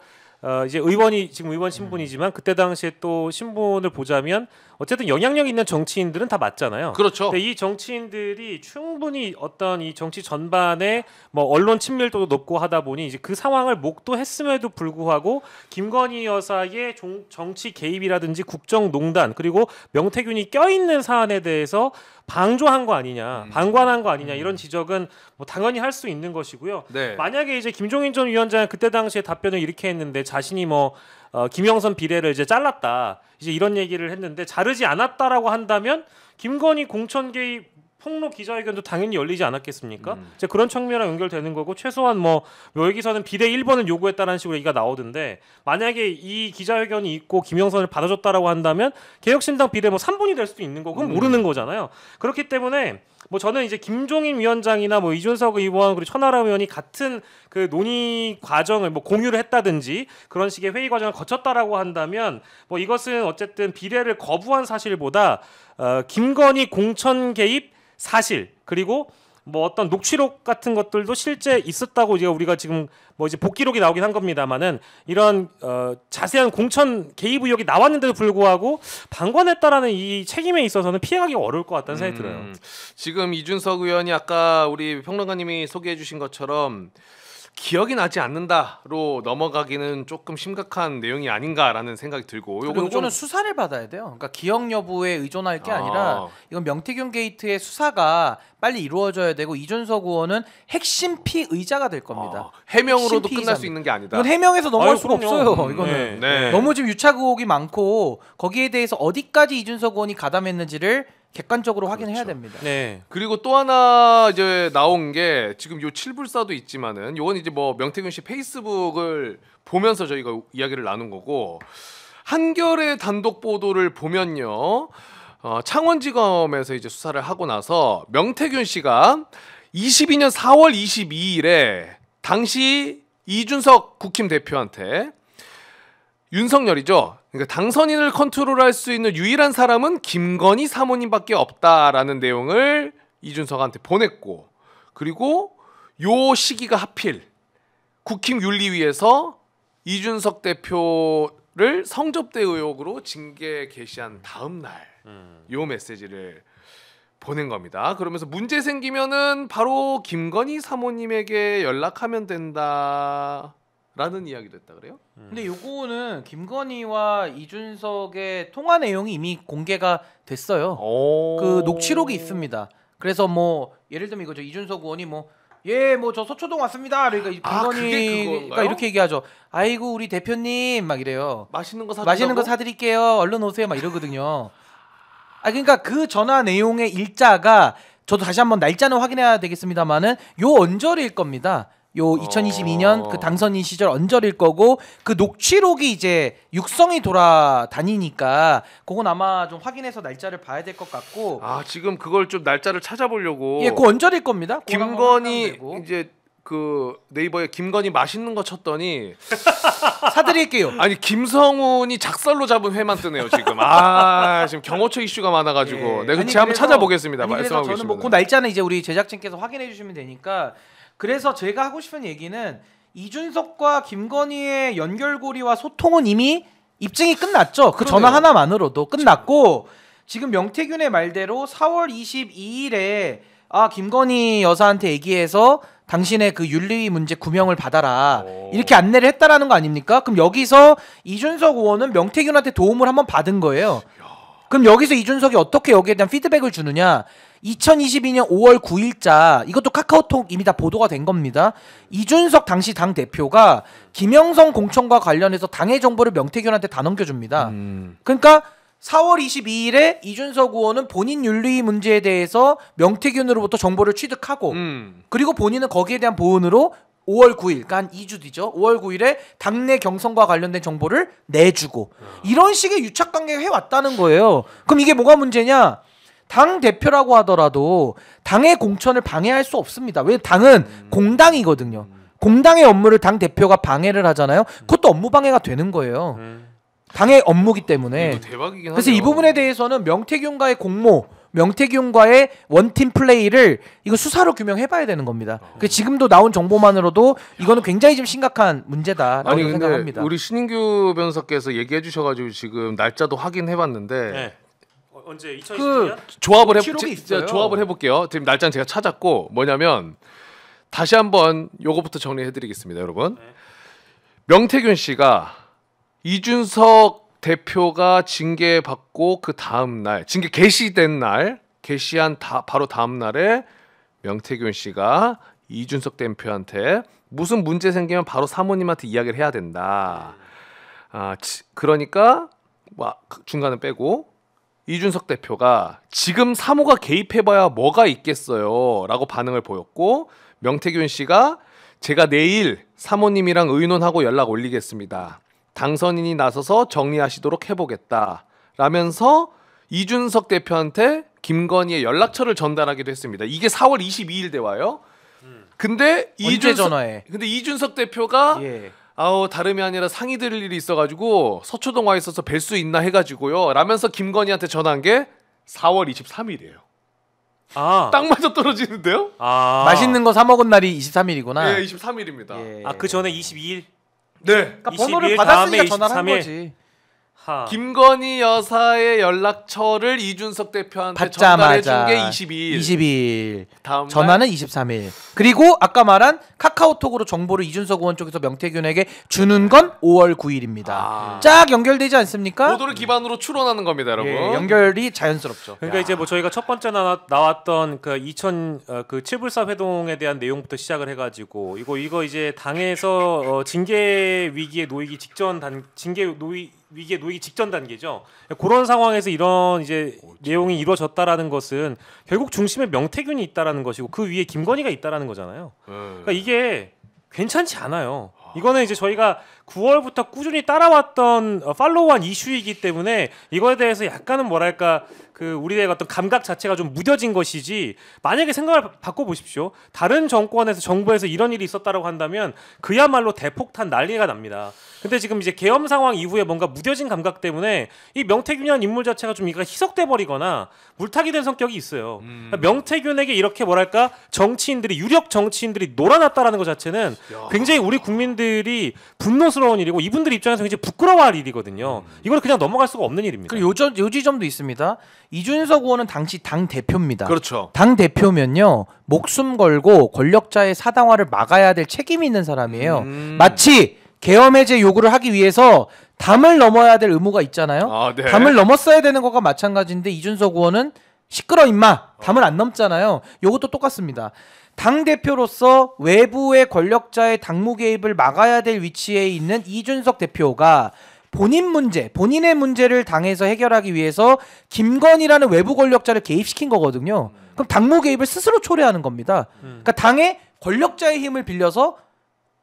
이제 의원이 지금 의원 신분이지만 그때 당시에 또 신분을 보자면 어쨌든 영향력 있는 정치인들은 다 맞잖아요. 그렇죠. 근데 이 정치인들이 충분히 어떤 이 정치 전반에 뭐 언론 친밀도도 높고 하다 보니 이제 그 상황을 목도했음에도 불구하고 김건희 여사의 정치 개입이라든지 국정농단 그리고 명태균이 껴있는 사안에 대해서 방조한 거 아니냐, 방관한 거 아니냐 이런 지적은 뭐 당연히 할 수 있는 것이고요. 네. 만약에 이제 김종인 전 위원장은 그때 당시에 답변을 이렇게 했는데 자신이 뭐 김영선 비례를 이제 잘랐다 이제 이런 얘기를 했는데 자르지 않았다라고 한다면 김건희 공천 개입 폭로 기자회견도 당연히 열리지 않았겠습니까? 이제 그런 측면이랑 연결되는 거고 최소한 뭐 여기서는 비례 1번을 요구했다라는 식으로 얘기가 나오던데 만약에 이 기자회견이 있고 김영선을 받아줬다라고 한다면 개혁신당 비례 뭐 3번이 될 수도 있는 거고 모르는 거잖아요. 그렇기 때문에 뭐 저는 이제 김종인 위원장이나 뭐 이준석 의원 그리고 천하람 의원이 같은 그 논의 과정을 뭐 공유를 했다든지 그런 식의 회의 과정을 거쳤다라고 한다면 뭐 이것은 어쨌든 비례를 거부한 사실보다 김건희 공천 개입 사실 그리고 뭐 어떤 녹취록 같은 것들도 실제 있었다고 이제 우리가 지금 뭐 이제 복기록이 나오긴 한 겁니다만은 이런 자세한 공천 개입 의혹이 나왔는데도 불구하고 방관했다라는 이 책임에 있어서는 피해가기가 어려울 것 같다는 생각이 들어요. 지금 이준석 의원이 아까 우리 평론가님이 소개해주신 것처럼 기억이 나지 않는다로 넘어가기는 조금 심각한 내용이 아닌가라는 생각이 들고 요거는 좀 수사를 받아야 돼요. 그러니까 기억 여부에 의존할 게 아니라 이건 명태균 게이트의 수사가 빨리 이루어져야 되고 이준석 의원은 핵심 피의자가 될 겁니다. 해명으로도 끝날 수 있는 게 아니다. 이건 해명에서 넘어갈 수가 없어요. 이거는 네. 너무 지금 유착 의혹이 많고 거기에 대해서 어디까지 이준석 의원이 가담했는지를 객관적으로 확인해야 됩니다. 네. 그리고 또 하나 이제 나온 게 지금 요 7불사도 있지만은 요건 이제 뭐 명태균 씨 페이스북을 보면서 저희가 이야기를 나눈 거고 한겨레 단독 보도를 보면요. 창원지검에서 이제 수사를 하고 나서 명태균 씨가 22년 4월 22일에 당시 이준석 국힘 대표한테 윤석열이죠. 그러니까 당선인을 컨트롤할 수 있는 유일한 사람은 김건희 사모님밖에 없다라는 내용을 이준석한테 보냈고 그리고 요 시기가 하필 국힘 윤리위에서 이준석 대표를 성접대 의혹으로 징계 게시한 다음 날 요 메시지를 보낸 겁니다. 그러면서 문제 생기면은 바로 김건희 사모님에게 연락하면 된다. 라는 이야기도 했다 그래요? 근데 요거는 김건희와 이준석의 통화 내용이 이미 공개가 됐어요. 그 녹취록이 있습니다. 그래서 뭐 예를 들면 이거죠. 이준석 의원이 뭐 저 서초동 왔습니다. 그러니까 김건희가 이렇게 얘기하죠. 아이고 우리 대표님 막 이래요. 맛있는 거 사드릴게요. 얼른 오세요. 막 이러거든요. 그러니까 그 전화 내용의 일자가 저도 다시 한번 날짜는 확인해야 되겠습니다만은 요 언저리일 겁니다. 요 2022년 그 당선인 시절 언저리일 거고 그 녹취록이 이제 육성이 돌아다니니까 그건 아마 좀 확인해서 날짜를 봐야 될 것 같고 지금 그걸 좀 날짜를 찾아보려고 그 언저리일 겁니다. 김건희 이제 그 네이버에 김건희 맛있는 거 쳤더니 사드릴게요. 아니 김성훈이 작살로 잡은 회만 뜨네요 지금. 지금 경호처 이슈가 많아가지고 내가 한번 찾아보겠습니다. 말씀하고 저는 뭐 그 날짜는 이제 우리 제작진께서 확인해 주시면 되니까. 그래서 제가 하고 싶은 얘기는 이준석과 김건희의 연결고리와 소통은 이미 입증이 끝났죠. 그 전화 하나만으로도 끝났고 지금 명태균의 말대로 4월 22일에 김건희 여사한테 얘기해서 당신의 그 윤리위 문제 구명을 받아라 이렇게 안내를 했다라는 거 아닙니까? 그럼 여기서 이준석 의원은 명태균한테 도움을 한번 받은 거예요. 그럼 여기서 이준석이 어떻게 여기에 대한 피드백을 주느냐? 2022년 5월 9일자 이것도 카카오톡 이미 다 보도가 된 겁니다. 이준석 당시 당 대표가 김영성 공천과 관련해서 당의 정보를 명태균한테 다 넘겨줍니다. 그러니까 4월 22일에 이준석 의원은 본인 윤리 문제에 대해서 명태균으로부터 정보를 취득하고 그리고 본인은 거기에 대한 보은으로 5월 9일, 그러니까 한 2주 뒤죠. 5월 9일에 당내 경선과 관련된 정보를 내주고 이런 식의 유착관계가 해왔다는 거예요. 그럼 이게 뭐가 문제냐? 당 대표라고 하더라도 당의 공천을 방해할 수 없습니다. 왜 당은 공당이거든요. 공당의 업무를 당 대표가 방해를 하잖아요. 그것도 업무 방해가 되는 거예요. 당의 업무기 때문에. 대박이긴 그래서 하네요. 이 부분에 대해서는 명태균과의 공모, 명태균과의 원팀 플레이를 이거 수사로 규명해봐야 되는 겁니다. 지금도 나온 정보만으로도 이거는 굉장히 좀 심각한 문제다라고 생각합니다. 우리 신인규 변호사께서 얘기해 주셔가지고 지금 날짜도 확인해봤는데 네. 언제 2022년? 조합을 해볼게요. 지금 날짜는 제가 찾았고 뭐냐면 다시 한번 요거부터 정리해드리겠습니다, 여러분. 명태균 씨가 이준석 대표가 징계받고 그 다음 날 징계 게시된 날 게시한 바로 다음 날에 명태균 씨가 이준석 대표한테 무슨 문제 생기면 바로 사모님한테 이야기를 해야 된다. 그러니까 중간은 빼고 이준석 대표가 지금 사모가 개입해봐야 뭐가 있겠어요 라고 반응을 보였고 명태균 씨가 제가 내일 사모님이랑 의논하고 연락 올리겠습니다. 당선인이 나서서 정리하시도록 해보겠다 라면서 이준석 대표한테 김건희의 연락처를 전달하기도 했습니다. 이게 4월 22일 대화요. 근데 이준석 대표가 다름이 아니라 상의 드릴 일이 있어가지고 서초동 와 있어서 뵐 수 있나 해가지고요 라면서 김건희한테 전화한 게 4월 23일이에요. 딱 맞아 떨어지는데요? 맛있는 거 사 먹은 날이 23일이구나. 네, 23일입니다. 예. 그 전에 22일. 네. 그러니까 번호를 받았으니까 전화를 한 거지. 김건희 여사의 연락처를 이준석 대표한테 전달해 준 게 22일. 전화는 23일. 그리고 아까 말한 카카오톡으로 정보를 이준석 의원 쪽에서 명태균에게 주는 건 5월 9일입니다. 쫙 연결되지 않습니까? 보도를 기반으로 추론하는 겁니다, 여러분. 예, 연결이 자연스럽죠. 그러니까 이제 뭐 저희가 첫 번째 나왔던 그 7불사 회동에 대한 내용부터 시작을 해가지고 이거 이제 당에서 징계 위기에 놓이기 직전 위기에 놓이기 직전 단계죠. 그런 상황에서 이런 이제 내용이 이루어졌다라는 것은 결국 중심에 명태균이 있다라는 것이고 그 위에 김건희가 있다라는 거잖아요. 그러니까 이게 괜찮지 않아요. 이거는 이제 저희가 9월부터 꾸준히 따라왔던 팔로우한 이슈이기 때문에 이거에 대해서 약간은 뭐랄까 그 우리의 어떤 감각 자체가 좀 무뎌진 것이지, 만약에 생각을 바꿔보십시오. 다른 정권에서 정부에서 이런 일이 있었다라고 한다면 그야말로 대폭탄 난리가 납니다. 근데 지금 이제 계엄 상황 이후에 뭔가 무뎌진 감각 때문에 이 명태균이라는 인물 자체가 좀 이가 희석돼 버리거나 물타기 된 성격이 있어요. 그러니까 명태균에게 이렇게 뭐랄까 유력 정치인들이 놀아났다라는 것 자체는 굉장히 우리 국민들이 분노스러운 일이고 이분들 입장에서 굉장히 부끄러워할 일이거든요. 이걸 그냥 넘어갈 수가 없는 일입니다. 그리고 요 지점도 있습니다. 이준석 의원은 당시 당 대표입니다. 그렇죠. 당 대표면요 목숨 걸고 권력자의 사당화를 막아야 될 책임이 있는 사람이에요. 마치 계엄 해제 요구를 하기 위해서 담을 넘어야 될 의무가 있잖아요. 네. 담을 넘었어야 되는 것과 마찬가지인데 이준석 의원은 시끄러 임마 담을 안 넘잖아요. 요것도 똑같습니다. 당 대표로서 외부의 권력자의 당무 개입을 막아야 될 위치에 있는 이준석 대표가 본인의 문제를 당에서 해결하기 위해서 김건희라는 외부 권력자를 개입시킨 거거든요. 그럼 당무 개입을 스스로 초래하는 겁니다. 그러니까 당의 권력자의 힘을 빌려서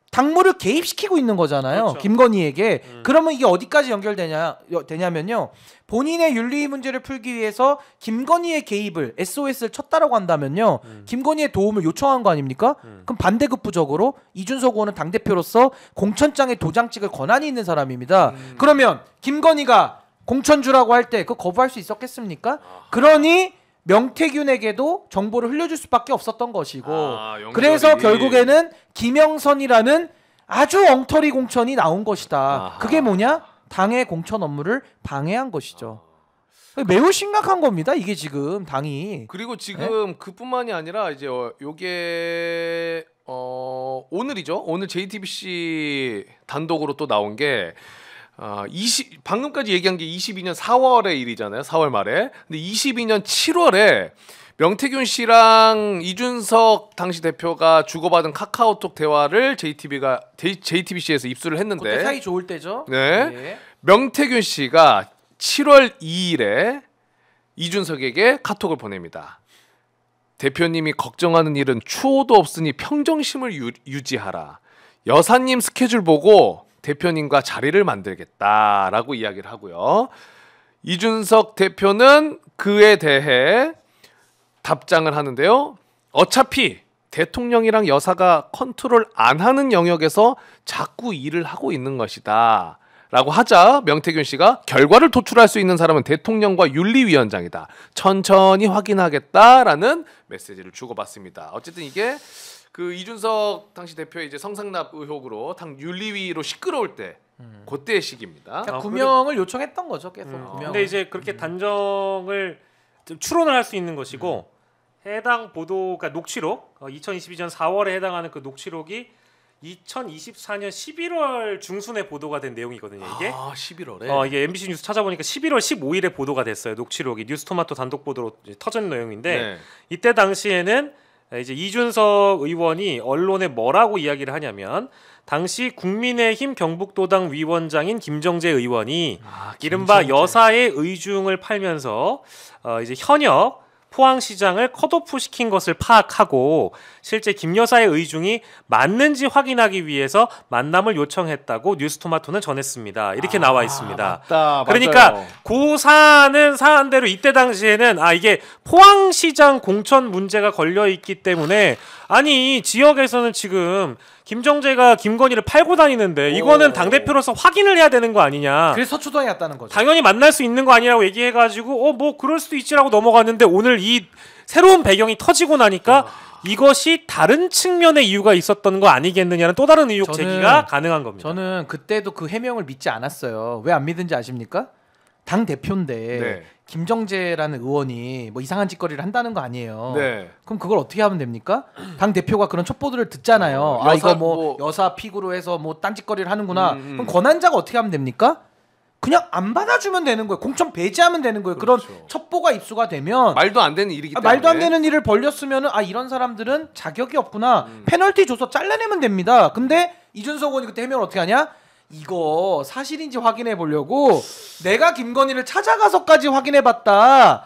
당무를 개입시키고 있는 거잖아요. 그렇죠. 김건희에게. 그러면 이게 어디까지 되냐면요. 본인의 윤리 문제를 풀기 위해서 김건희의 개입을 SOS를 쳤다라고 한다면요. 김건희의 도움을 요청한 거 아닙니까? 그럼 반대급부적으로 이준석 의원은 당대표로서 공천장에 도장 찍을 권한이 있는 사람입니다. 그러면 김건희가 공천 주라고 할 때 그거 거부할 수 있었겠습니까? 그러니 명태균에게도 정보를 흘려줄 수밖에 없었던 것이고 그래서 결국에는 김영선이라는 아주 엉터리 공천이 나온 것이다. 그게 뭐냐? 당의 공천 업무를 방해한 것이죠. 매우 심각한 겁니다. 이게 지금 당이. 그리고 지금 네? 그뿐만이 아니라 이제 요게 오늘이죠. 오늘 JTBC 단독으로 또 나온 게 방금까지 얘기한 게 22년 4월의 일이잖아요. 4월 말에. 근데 22년 7월에 명태균 씨랑 이준석 당시 대표가 주고받은 카카오톡 대화를 JTBC에서 입수를 했는데 그때 사이 좋을 때죠. 네. 네. 명태균 씨가 7월 2일에 이준석에게 카톡을 보냅니다. 대표님이 걱정하는 일은 추호도 없으니 평정심을 유지하라. 여사님 스케줄 보고 대표님과 자리를 만들겠다라고 이야기를 하고요. 이준석 대표는 그에 대해 답장을 하는데요. 어차피 대통령이랑 여사가 컨트롤 안 하는 영역에서 자꾸 일을 하고 있는 것이다 라고 하자 명태균 씨가 결과를 도출할 수 있는 사람은 대통령과 윤리위원장이다. 천천히 확인하겠다라는 메시지를 주고받습니다. 어쨌든 이게 그 이준석 당시 대표의 이제 성상납 의혹으로 당 윤리위로 시끄러울 때 그때의 시기입니다. 그러니까 구명을 요청했던 거죠, 계속. 근데 이제 그렇게 단정을 좀 추론을 할 수 있는 것이고 해당 보도, 그러니까 녹취록 2022년 4월에 해당하는 그 녹취록이 2024년 11월 중순에 보도가 된 내용이거든요. 이게 11월에 이게 MBC 뉴스 찾아보니까 11월 15일에 보도가 됐어요. 녹취록이 뉴스토마토 단독 보도로 터진 내용인데 네. 이때 당시에는 이제 이준석 의원이 언론에 뭐라고 이야기를 하냐면 당시 국민의힘 경북도당 위원장인 김정재 의원이 이른바 여사의 의중을 팔면서 이제 현역 포항시장을 컷오프 시킨 것을 파악하고 실제 김 여사의 의중이 맞는지 확인하기 위해서 만남을 요청했다고 뉴스토마토는 전했습니다. 이렇게 나와 있습니다. 맞다, 그러니까 맞아요. 그 사안은 사안대로 이때 당시에는 이게 포항시장 공천 문제가 걸려 있기 때문에 아니 지역에서는 지금 김정재가 김건희를 팔고 다니는데 이거는 당대표로서 확인을 해야 되는 거 아니냐. 그래서 서초동에 갔다는 거죠. 당연히 만날 수 있는 거 아니라고 얘기해가지고 뭐 그럴 수도 있지라고 넘어갔는데 오늘 이 새로운 배경이 터지고 나니까 이것이 다른 측면의 이유가 있었던 거 아니겠느냐는 또 다른 의혹 제기가 가능한 겁니다. 저는 그때도 그 해명을 믿지 않았어요. 왜 안 믿은지 아십니까? 당 대표인데 네. 김정재라는 의원이 뭐 이상한 짓거리를 한다는 거 아니에요. 네. 그럼 그걸 어떻게 하면 됩니까? 당 대표가 그런 첩보들을 듣잖아요. 이거 뭐 여사 픽으로 해서 뭐 딴짓거리를 하는구나. 그럼 권한자가 어떻게 하면 됩니까? 그냥 안 받아주면 되는 거예요. 공천 배제하면 되는 거예요. 그렇죠. 그런 첩보가 입수가 되면 말도 안 되는 일이기 때문에 말도 안 되는 일을 벌렸으면은 이런 사람들은 자격이 없구나. 페널티 줘서 잘라내면 됩니다. 근데 이준석 의원이 그때 해명을 어떻게 하냐? 이거 사실인지 확인해 보려고 내가 김건희를 찾아가서까지 확인해 봤다.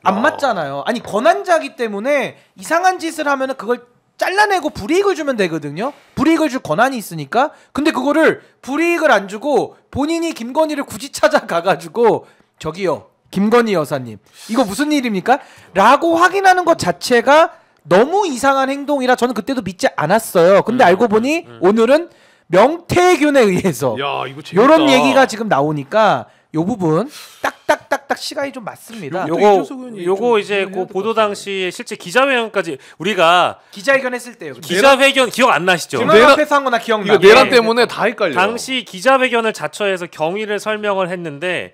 안 맞잖아요. 아니 권한자기 때문에 이상한 짓을 하면은 그걸 잘라내고 불이익을 주면 되거든요. 불이익을 줄 권한이 있으니까. 근데 그거를 불이익을 안 주고 본인이 김건희를 굳이 찾아가가지고 저기요 김건희 여사님 이거 무슨 일입니까? 라고 확인하는 것 자체가 너무 이상한 행동이라 저는 그때도 믿지 않았어요. 근데 알고 보니 오늘은 명태균에 의해서 야, 이거 이런 얘기가 지금 나오니까 요 부분 딱딱딱딱 시간이 좀 맞습니다. 요거 이제 그 보도 당시에 실제 기자회견까지 우리가 기자회견 했을 때요. 기자회견 기억 안 나시죠? 김원 앞에서 한 거나 기억나. 이거 내란 때문에 다 헷갈려. 당시 기자회견을 자처해서 경위를 설명을 했는데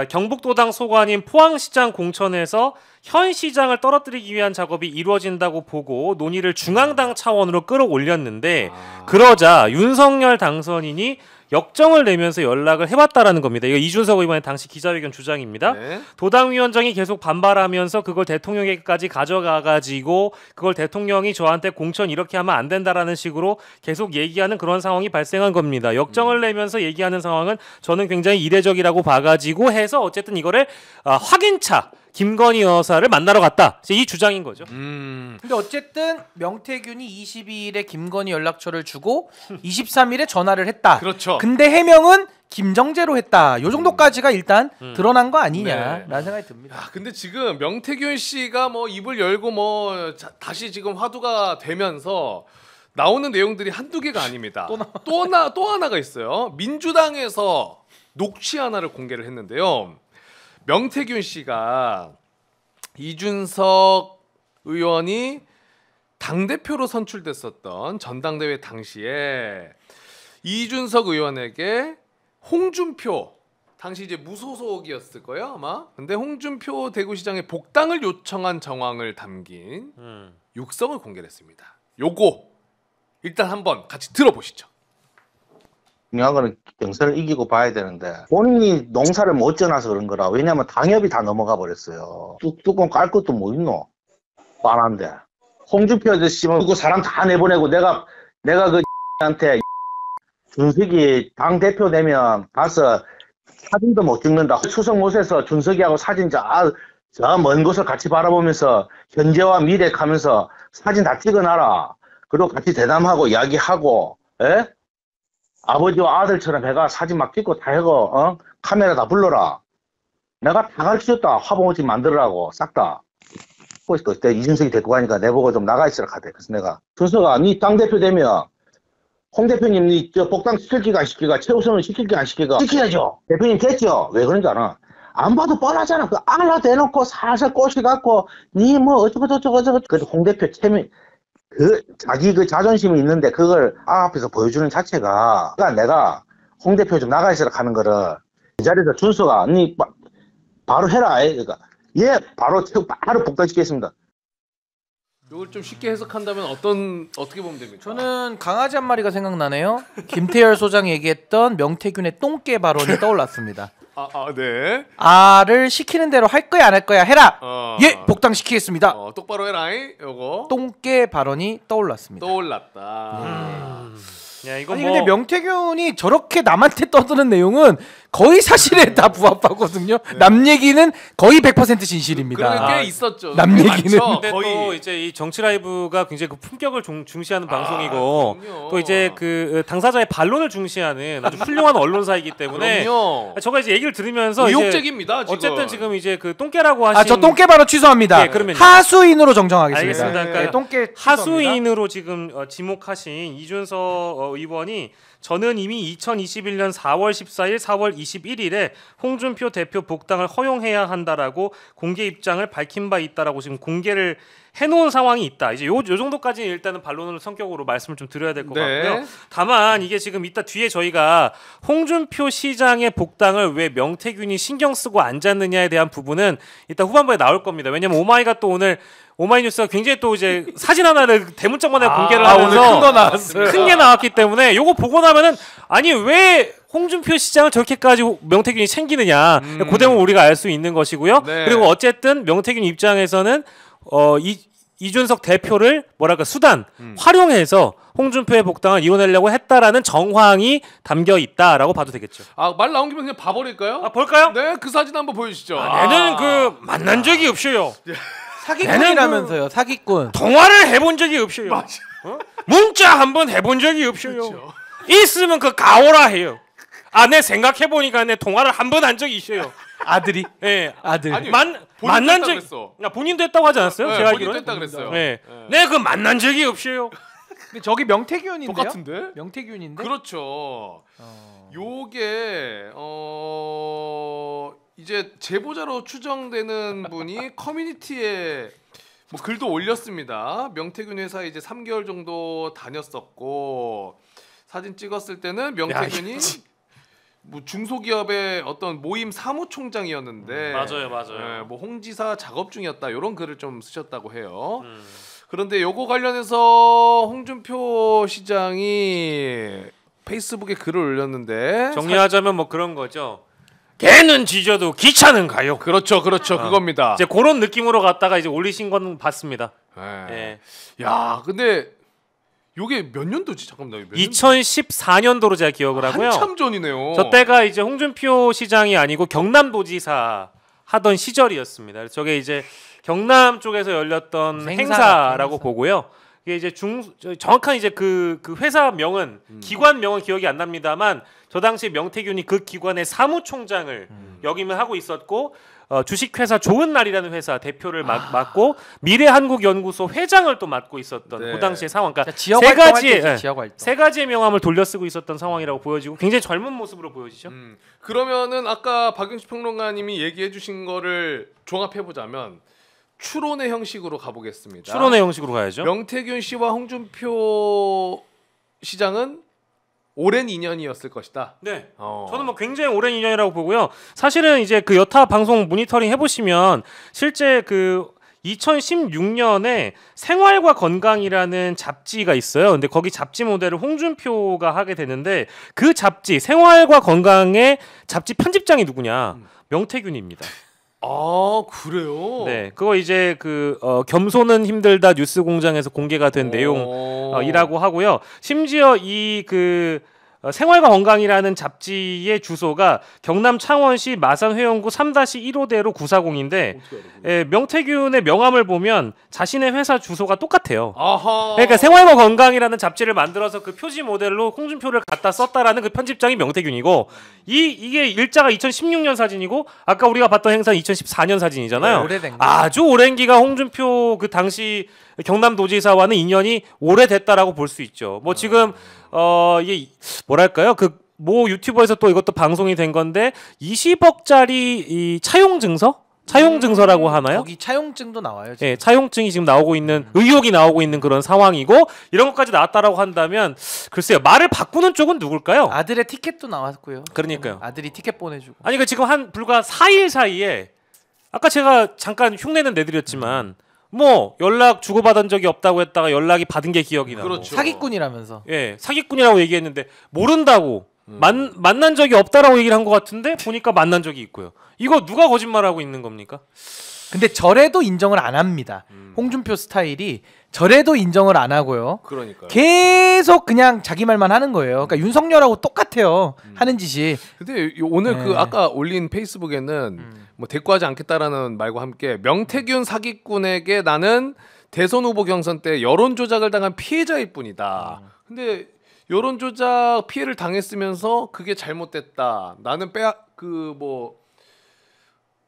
경북도당 소관인 포항시장 공천에서 현 시장을 떨어뜨리기 위한 작업이 이루어진다고 보고 논의를 중앙당 차원으로 끌어올렸는데 그러자 윤석열 당선인이 역정을 내면서 연락을 해봤다라는 겁니다. 이거 이준석 의원의 당시 기자회견 주장입니다. 네. 도당위원장이 계속 반발하면서 그걸 대통령에게까지 가져가가지고 그걸 대통령이 저한테 공천 이렇게 하면 안 된다라는 식으로 계속 얘기하는 그런 상황이 발생한 겁니다. 역정을 내면서 얘기하는 상황은 저는 굉장히 이례적이라고 봐가지고 해서 어쨌든 이거를 확인차 김건희 여사를 만나러 갔다. 이 주장인 거죠. 근데 어쨌든 명태균이 22일에 김건희 연락처를 주고 23일에 전화를 했다. 그렇죠. 근데 해명은 김정재로 했다. 요 정도까지가 일단 드러난 거 아니냐라는 생각이 듭니다. 근데 지금 명태균 씨가 뭐 입을 열고 뭐 다시 지금 화두가 되면서 나오는 내용들이 한두 개가 아닙니다. 또 하나가 있어요. 민주당에서 녹취 하나를 공개를 했는데요. 명태균 씨가 이준석 의원이 당대표로 선출됐었던 전당대회 당시에 이준석 의원에게 홍준표 당시 이제 무소속이었을 거예요 아마. 근데 홍준표 대구시장의 복당을 요청한 정황을 담긴 육성을 공개했습니다. 요거 일단 한번 같이 들어보시죠. 중요한 거는 경선을 이기고 봐야 되는데 본인이 농사를 못 지어놔서 그런 거라. 왜냐면 당협이 다 넘어가 버렸어요. 뚜껑 깔 것도 뭐 있노? 뻔한데. 홍준표 아저씨는 그거 사람 다 내보내고 내가 그 한테 준석이 당대표 되면 가서 사진도 못 찍는다. 추석 못해서 준석이하고 사진 저 먼 곳을 같이 바라보면서 현재와 미래 가면서 사진 다 찍어놔라. 그리고 같이 대담하고 이야기하고 에? 아버지와 아들처럼 해가 사진 막 찍고 다 해고 카메라 다 불러라. 내가 다 가르쳐줬다. 화보집 만들으라고 싹 다. 그때 이준석이 데리고 가니까 내보고 좀 나가 있으라 하대. 그래서 내가 준석아 니 당대표 되면 홍 대표님 니 저 복당 시킬기가 안 시킬까? 최우선을 시킬기 안 시킬까? 시켜야죠. 대표님 됐죠? 왜 그런지 알아? 안 봐도 뻔하잖아. 그 알라 대놓고 살살 꼬시갖고 니 뭐 어쩌고 저쩌고 그래도 홍 대표 체면 자기 그 자존심이 있는데 그걸 앞에서 보여주는 자체가 내가 홍 대표 좀 나가 있으라 하는 거를 이 자리에서 준수가 니 바로 해라. 그러니까 예 바로 복당시키겠습니다. 이걸 좀 쉽게 해석한다면 어떻게 보면 됩니까? 저는 강아지 한 마리가 생각나네요. 김태열 소장이 얘기했던 명태균의 똥개 발언이 떠올랐습니다. 네. 를 시키는 대로 할 거야 안 할 거야 해라. 예, 복당시키겠습니다. 똑바로 해라잉. 요거. 똥개 발언이 떠올랐습니다. 떠올랐다. 야, 이거 근데 명태균이 저렇게 남한테 떠드는 내용은 거의 사실에 다 부합하거든요. 네. 남 얘기는 거의 100% 진실입니다. 그런 게 있었죠. 남 얘기는. 근데 또 이제 이 정치 라이브가 굉장히 그 품격을 중시하는 방송이고 그럼요. 또 이제 그 당사자의 반론을 중시하는 아주 훌륭한 언론사이기 때문에 저가 이제 얘기를 들으면서 의혹적입니다. 이제 어쨌든 지금 이제 그 똥개라고 하신 저 똥개 발언 취소합니다. 네, 그러면 하수인으로 정정하겠습니다. 알겠습니다. 그러니까 똥개 하수인으로 지금 지목하신 이준석 의원이 저는 이미 2021년 4월 14일, 4월 21일에 홍준표 대표 복당을 허용해야 한다라고 공개 입장을 밝힌 바 있다라고 지금 공개를 해놓은 상황이 있다. 이제 요 정도까지 일단은 반론으로 성격으로 말씀을 좀 드려야 될 것 같고요. 다만 이게 지금 이따 뒤에 저희가 홍준표 시장의 복당을 왜 명태균이 신경 쓰고 앉았느냐에 대한 부분은 이따 후반부에 나올 겁니다. 왜냐면 오마이가 또 오늘 오마이뉴스가 굉장히 또 이제 사진 하나를 대문짝만에 공개를 하면서 오늘 큰 거 나왔어요. 큰 게 나왔기 때문에 요거 보고 나면은 아니 왜 홍준표 시장을 저렇게까지 명태균이 챙기느냐 그 대목을 우리가 알 수 있는 것이고요. 네. 그리고 어쨌든 명태균 입장에서는 이준석 대표를 뭐랄까 수단 활용해서 홍준표의 복당을 이뤄내려고 했다라는 정황이 담겨 있다라고 봐도 되겠죠. 말 나온 김에 그냥 봐버릴까요? 볼까요? 네, 그 사진 한번 보여주시죠. 얘는 그 만난 적이 없어요. 사기꾼이라면서요. 사기꾼. 통화를 해본 적이 없어요. 맞아. 문자 한번 해본 적이 없어요. 그렇죠. 있으면 그 가오라 해요. 내 생각해 보니까 내 통화를 한 번 한 적이 있어요. 아들이? 네, 아들. 아니, 만난 적. 본인도 했다고 하지 않았어요? 네, 제가 본인도 알기로는. 했다 그랬어요. 네, 네, 그 만난 적이 없어요. 근데 저기 명태균인데요? 똑같은데? 명태균인데? 그렇죠. 요게 이제 제보자로 추정되는 분이 커뮤니티에 뭐 글도 올렸습니다. 명태균 회사에 이제 3개월 정도 다녔었고 사진 찍었을 때는 명태균이 뭐 중소기업의 어떤 모임 사무총장이었는데 맞아요. 네, 뭐 홍지사 작업 중이었다 이런 글을 좀 쓰셨다고 해요. 그런데 요거 관련해서 홍준표 시장이 페이스북에 글을 올렸는데 정리하자면 뭐 그런 거죠. 개는 짖어도 기차는 가요. 그렇죠. 그겁니다. 이제 그런 느낌으로 갔다가 이제 올리신 건 봤습니다. 네. 야, 근데 요게 몇 년도지? 잠깐만요. 2014년도로 제가 기억을 하고요. 한참 전이네요. 저 때가 이제 홍준표 시장이 아니고 경남도지사 하던 시절이었습니다. 그래서 저게 이제 경남 쪽에서 열렸던 행사라고 보고요. 이게 이제 정확한 이제 그 회사 명은 기관 명은 기억이 안 납니다만 저 당시 명태균이 그 기관의 사무총장을 역임을 하고 있었고 주식회사 좋은 날이라는 회사 대표를 맡고 미래한국연구소 회장을 또 맡고 있었던 그 당시의 상황. 그러니까 세 가지의 명함을 돌려쓰고 있었던 상황이라고 보여지고 굉장히 젊은 모습으로 보여지죠. 그러면은 아까 박영식 평론가님이 얘기해주신 거를 종합해보자면 추론의 형식으로 가보겠습니다. 추론의 형식으로 가야죠. 명태균 씨와 홍준표 시장은 오랜 인연이었을 것이다. 네. 저는 뭐 굉장히 오랜 인연이라고 보고요. 사실은 이제 그 여타 방송 모니터링 해보시면 실제 그 2016년에 생활과 건강이라는 잡지가 있어요. 근데 거기 잡지 모델을 홍준표가 하게 되는데 그 잡지 생활과 건강의 잡지 편집장이 누구냐? 명태균입니다. 그래요? 네, 그거 이제 그 겸손은 힘들다 뉴스공장에서 공개가 된 내용이라고 하고요. 심지어 이 그 생활과 건강이라는 잡지의 주소가 경남 창원시 마산회원구 3-1호대로 940인데 명태균의 명함을 보면 자신의 회사 주소가 똑같아요. 그러니까 생활과 건강이라는 잡지를 만들어서 그 표지 모델로 홍준표를 갖다 썼다라는 그 편집장이 명태균이고 이게 일자가 2016년 사진이고 아까 우리가 봤던 행사는 2014년 사진이잖아요. 오래된 아주 오랜 기간 홍준표 그 당시 경남도지사와는 인연이 오래됐다라고 볼 수 있죠. 뭐 지금 이게 뭐랄까요? 그 모 유튜버에서 또 이것도 방송이 된 건데 20억짜리 이 차용 증서라고 하나요? 거기 차용증도 나와요. 지금. 네, 차용증이 지금 나오고 있는 의혹이 나오고 있는 그런 상황이고 이런 것까지 나왔다라고 한다면 글쎄요 말을 바꾸는 쪽은 누굴까요? 아들의 티켓도 나왔고요. 그러니까요. 아들이 티켓 보내주고. 아니 그 지금 한 불과 4일 사이에 아까 제가 잠깐 흉내는 내드렸지만 뭐 연락 주고받은 적이 없다고 했다가 연락이 받은 게 기억이 나고 그렇죠. 사기꾼이라면서. 예, 사기꾼이라고 얘기했는데 모른다고 만난 적이 없다라고 얘기를 한 것 같은데 보니까 만난 적이 있고요. 이거 누가 거짓말하고 있는 겁니까? 근데 절에도 인정을 안 합니다. 홍준표 스타일이 절에도 인정을 안 하고요. 그러니까요. 계속 그냥 자기 말만 하는 거예요. 그러니까 윤석열하고 똑같아요. 하는 짓이. 근데 오늘 그 아까 올린 페이스북에는 뭐 대꾸하지 않겠다라는 말과 함께 명태균 사기꾼에게 나는 대선 후보 경선 때 여론 조작을 당한 피해자일 뿐이다. 근데 여론 조작 피해를 당했으면서 그게 잘못됐다. 나는 뭐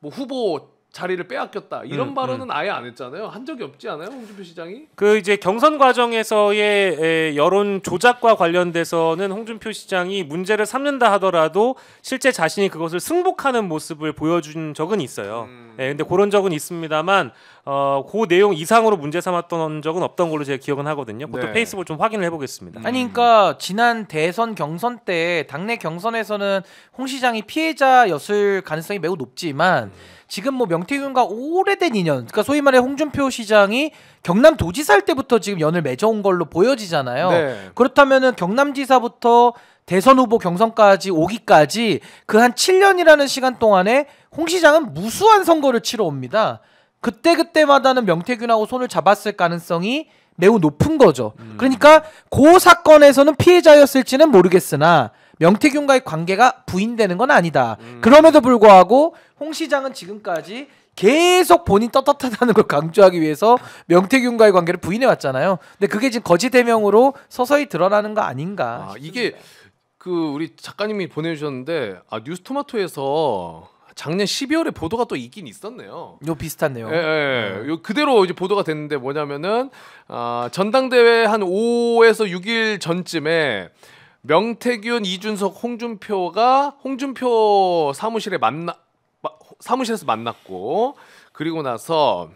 후보 자리를 빼앗겼다 이런 발언은 아예 안 했잖아요. 한 적이 없지 않아요, 홍준표 시장이? 그 이제 경선 과정에서의 여론 조작과 관련돼서는 홍준표 시장이 문제를 삼는다 하더라도 실제 자신이 그것을 승복하는 모습을 보여준 적은 있어요. 근데 그런 적은 있습니다만 그 내용 이상으로 문제 삼았던 적은 없던 걸로 제가 기억은 하거든요. 그것도 페이스북을 좀 확인을 해보겠습니다. 아니 그러니까 지난 대선 경선 때 당내 경선에서는 홍 시장이 피해자였을 가능성이 매우 높지만 지금 뭐 명태균과 오래된 인연, 그러니까 소위 말해 홍준표 시장이 경남도지사 할 때부터 지금 연을 맺어온 걸로 보여지잖아요. 네. 그렇다면은 경남지사부터 대선 후보 경선까지 오기까지 그 한 7년이라는 시간 동안에 홍 시장은 무수한 선거를 치러 옵니다. 그때마다는 명태균하고 손을 잡았을 가능성이 매우 높은 거죠. 그러니까 그 사건에서는 피해자였을지는 모르겠으나 명태균과의 관계가 부인되는 건 아니다. 그럼에도 불구하고 홍 시장은 지금까지 계속 본인 떳떳하다는 걸 강조하기 위해서 명태균과의 관계를 부인해 왔잖아요. 근데 그게 지금 거짓 해명으로 서서히 드러나는 거 아닌가. 이게 그 우리 작가님이 보내주셨는데 뉴스토마토에서 작년 12월에 보도가 또 있긴 있었네요. 요 비슷한 내용. 요 그대로 이제 보도가 됐는데 뭐냐면은 전당대회 한 5에서 6일 전쯤에 명태균, 이준석, 홍준표가 홍준표 사무실에서 만났고 그리고 나서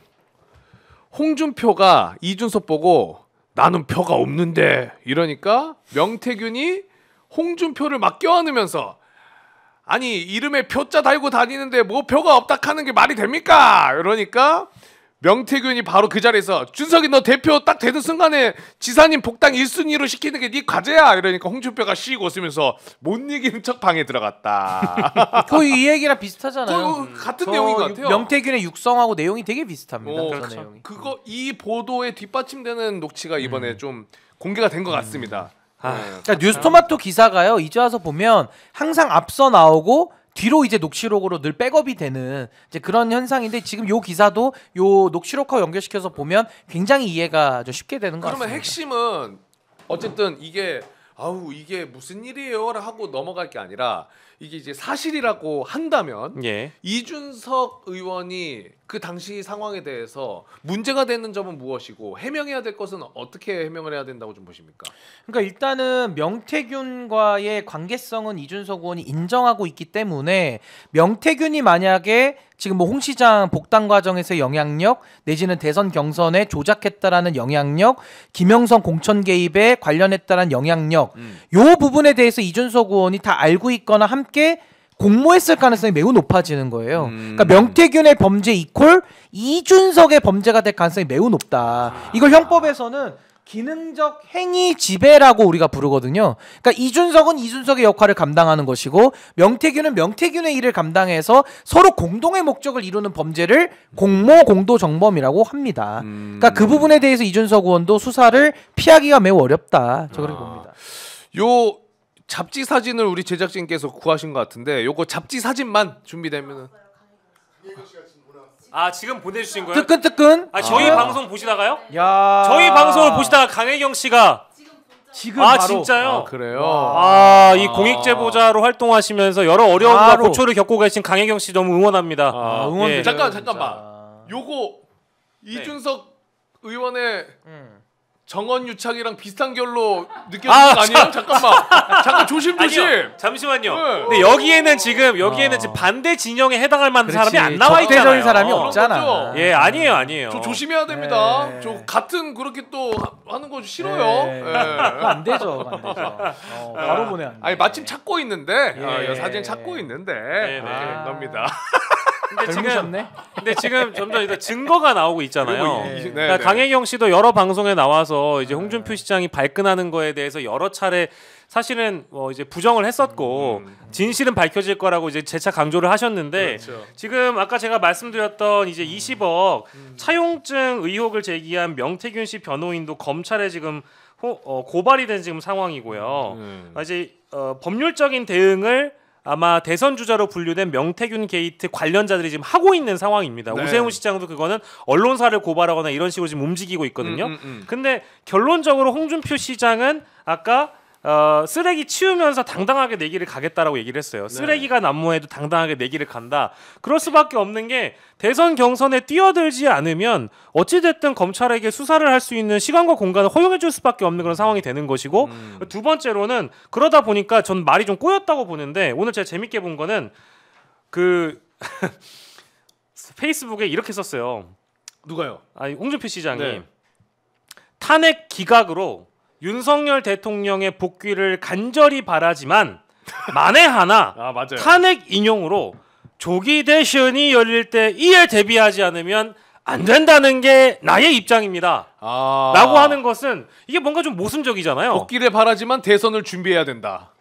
홍준표가 이준석 보고 나는 표가 없는데 이러니까 명태균이 홍준표를 막 껴안으면서 아니 이름에 표자 달고 다니는데 뭐 표가 없다 하는 게 말이 됩니까? 이러니까 명태균이 바로 그 자리에서 준석이 너 대표 딱 되는 순간에 지사님 복당 1순위로 시키는 게 네 과제야. 이러니까 홍준표가 쉬고 웃으면서 못 이기는 척 방에 들어갔다. 거의 이 얘기랑 비슷하잖아요. 같은 내용인 것 같아요. 명태균의 육성하고 내용이 되게 비슷합니다. 그렇죠. 내용이. 이 보도에 뒷받침되는 녹취가 이번에 좀 공개가 된 것 같습니다. 그러니까 뉴스토마토 기사가요. 이제 와서 보면 항상 앞서 나오고 뒤로 이제 녹취록으로 늘 백업이 되는 이제 그런 현상인데 지금 요 기사도 요 녹취록하고 연결시켜서 보면 굉장히 이해가 좀 쉽게 되는 것 같습니다. 그러면 핵심은 어쨌든 이게 무슨 일이에요? 하고 넘어갈 게 아니라 이게 이제 사실이라고 한다면 이준석 의원이 그 당시 상황에 대해서 문제가 되는 점은 무엇이고 해명해야 될 것은 어떻게 해명을 해야 된다고 좀 보십니까? 그러니까 일단은 명태균과의 관계성은 이준석 의원이 인정하고 있기 때문에 명태균이 만약에 지금 뭐 홍 시장 복당 과정에서의 영향력 내지는 대선 경선에 조작했다라는 영향력, 김영선 공천 개입에 관련했다라는 영향력 요 부분에 대해서 이준석 의원이 다 알고 있거나 함께 공모했을 가능성이 매우 높아지는 거예요. 그러니까 명태균의 범죄 이퀄 이준석의 범죄가 될 가능성이 매우 높다. 이걸 형법에서는 기능적 행위 지배라고 우리가 부르거든요. 그러니까 이준석은 이준석의 역할을 감당하는 것이고 명태균은 명태균의 일을 감당해서 서로 공동의 목적을 이루는 범죄를 공모 공도 정범이라고 합니다. 그러니까 그 부분에 대해서 이준석 의원도 수사를 피하기가 매우 어렵다. 저 그렇게 봅니다. 요 잡지 사진을 우리 제작진께서 구하신 것 같은데 요거 잡지 사진만 준비되면은 지금 보내주신 거예요? 뜨끈뜨끈. 저희 방송 보시다가요? 야. 저희 방송을 보시다가 강혜경 씨가 지금 바로. 진짜요? 그래요? 이 공익 제보자로 활동하시면서 여러 어려움과 고초를 겪고 계신 강혜경 씨 너무 응원합니다. 응원드려요. 잠깐만. 요거 이준석 의원의 정원 유착이랑 비슷한 결로 느껴지는 거 아니에요? 잠깐 조심조심. 아니요, 잠시만요. 근데 여기에는 지금 반대 진영에 해당할 만한 사람이 안 나와 있잖아요. 적대적인 사람이 없잖아. 아니에요. 저 조심해야 됩니다. 저 같은 그렇게 또 하는 거 싫어요. 안 되죠. 바로 보내. 아니 마침 찾고 있는데 사진 찾고 있는데 이렇게 된 겁니다. 근데 지금 점점 증거가 나오고 있잖아요. 그러니까 네. 강혜경 씨도 여러 방송에 나와서 이제 홍준표 시장이 발끈하는 거에 대해서 여러 차례 사실은 이제 부정을 했었고 진실은 밝혀질 거라고 이제 재차 강조를 하셨는데 그렇죠. 지금 아까 제가 말씀드렸던 이제 20억 차용증 의혹을 제기한 명태균 씨 변호인도 검찰에 지금 고발이 된 지금 상황이고요. 이제 법률적인 대응을 아마 대선 주자로 분류된 명태균 게이트 관련자들이 지금 하고 있는 상황입니다. 네. 오세훈 시장도 그거는 언론사를 고발하거나 이런 식으로 지금 움직이고 있거든요. 근데 결론적으로 홍준표 시장은 아까 쓰레기 치우면서 당당하게 내기를 가겠다라고 얘기를 했어요. 쓰레기가 난무해도 당당하게 내기를 간다. 그럴 수밖에 없는 게 대선 경선에 뛰어들지 않으면 어찌됐든 검찰에게 수사를 할 수 있는 시간과 공간을 허용해 줄 수밖에 없는 그런 상황이 되는 것이고 두 번째로는 그러다 보니까 전 말이 좀 꼬였다고 보는데 오늘 제가 재밌게 본 거는 그 페이스북에 이렇게 썼어요. 누가요? 아니 홍준표 시장이 탄핵 기각으로 윤석열 대통령의 복귀를 간절히 바라지만 만에 하나 탄핵 인용으로 조기 대선이 열릴 때 이에 대비하지 않으면 안 된다는 게 나의 입장입니다. 라고 하는 것은 이게 뭔가 좀 모순적이잖아요. 복귀를 바라지만 대선을 준비해야 된다.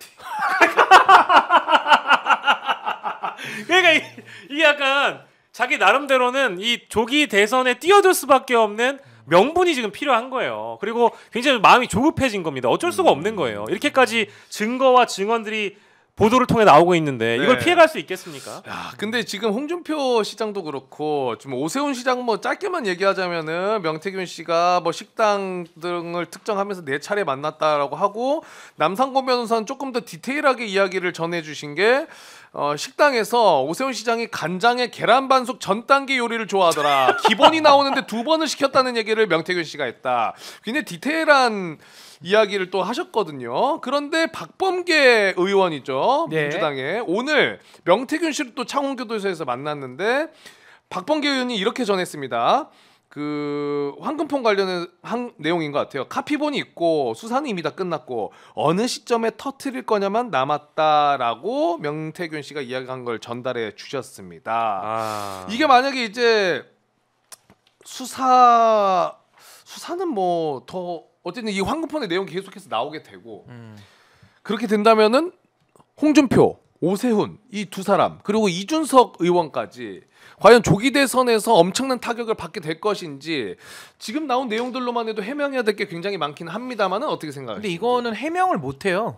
그러니까 이게 약간 자기 나름대로는 이 조기 대선에 뛰어들 수밖에 없는 명분이 지금 필요한 거예요. 그리고 굉장히 마음이 조급해진 겁니다. 어쩔 수가 없는 거예요. 이렇게까지 증거와 증언들이 보도를 통해 나오고 있는데 이걸 피해갈 수 있겠습니까? 야, 근데 지금 홍준표 시장도 그렇고 좀 오세훈 시장 뭐 짧게만 얘기하자면은 명태균 씨가 뭐 식당 등을 특정하면서 4차례 만났다라고 하고 남상권 변호사는 조금 더 디테일하게 이야기를 전해주신 게 식당에서 오세훈 시장이 간장에 계란 반숙 전 단계 요리를 좋아하더라. 기본이 나오는데 2번을 시켰다는 얘기를 명태균 씨가 했다. 굉장히 디테일한 이야기를 또 하셨거든요. 그런데 박범계 의원이죠. 민주당에 오늘 명태균 씨를 또 창원교도소에서 만났는데 박범계 의원이 이렇게 전했습니다. 그 황금폰 관련한 내용인 것 같아요. 카피본이 있고 수사는 이미 다 끝났고 어느 시점에 터트릴 거냐만 남았다라고 명태균 씨가 이야기한 걸 전달해 주셨습니다. 이게 만약에 이제 수사는 뭐 더 어쨌든 이 황금폰의 내용이 계속해서 나오게 되고 그렇게 된다면은 홍준표, 오세훈 이 두 사람 그리고 이준석 의원까지 과연 조기 대선에서 엄청난 타격을 받게 될 것인지 지금 나온 내용들로만 해도 해명해야 될 게 굉장히 많긴 합니다만은 어떻게 생각하세요? 근데 이거는 해명을 못 해요.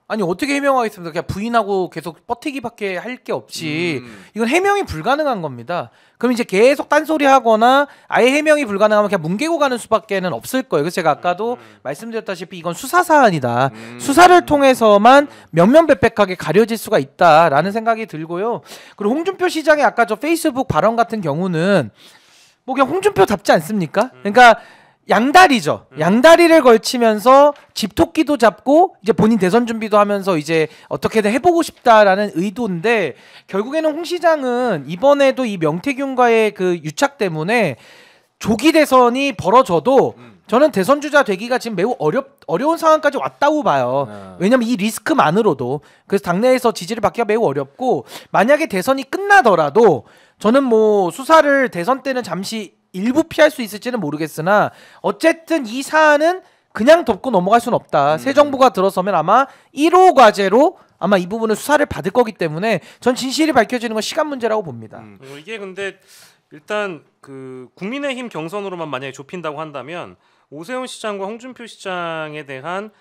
아니 어떻게 해명하겠습니까? 그냥 부인하고 계속 버티기밖에 할 게 없지. 이건 해명이 불가능한 겁니다. 그럼 이제 계속 딴소리하거나 아예 해명이 불가능하면 그냥 뭉개고 가는 수밖에는 없을 거예요. 그래서 제가 아까도 말씀드렸다시피 이건 수사 사안이다. 수사를 통해서만 명명백백하게 가려질 수가 있다라는 생각이 들고요. 그리고 홍준표 시장의 아까 저 페이스북 발언 같은 경우는 뭐 그냥 홍준표답지 않습니까? 그러니까 양다리죠. 양다리를 걸치면서 집토끼도 잡고 이제 본인 대선 준비도 하면서 이제 어떻게든 해보고 싶다라는 의도인데 결국에는 홍 시장은 이번에도 이 명태균과의 그 유착 때문에 조기 대선이 벌어져도 저는 대선 주자 되기가 지금 매우 어려운 상황까지 왔다고 봐요. 왜냐면 이 리스크만으로도 그래서 당내에서 지지를 받기가 매우 어렵고 만약에 대선이 끝나더라도 저는 뭐 수사를 대선 때는 잠시 일부 피할 수 있을지는 모르겠으나 어쨌든 이 사안은 그냥 덮고 넘어갈 수는 없다. 새 정부가 들어서면 아마 1호 과제로 아마 이 부분을 수사를 받을 거기 때문에 전 진실이 밝혀지는 건 시간 문제라고 봅니다. 이게 근데 일단 그 국민의힘 경선으로만 만약에 좁힌다고 한다면 오세훈 시장과 홍준표 시장에 대한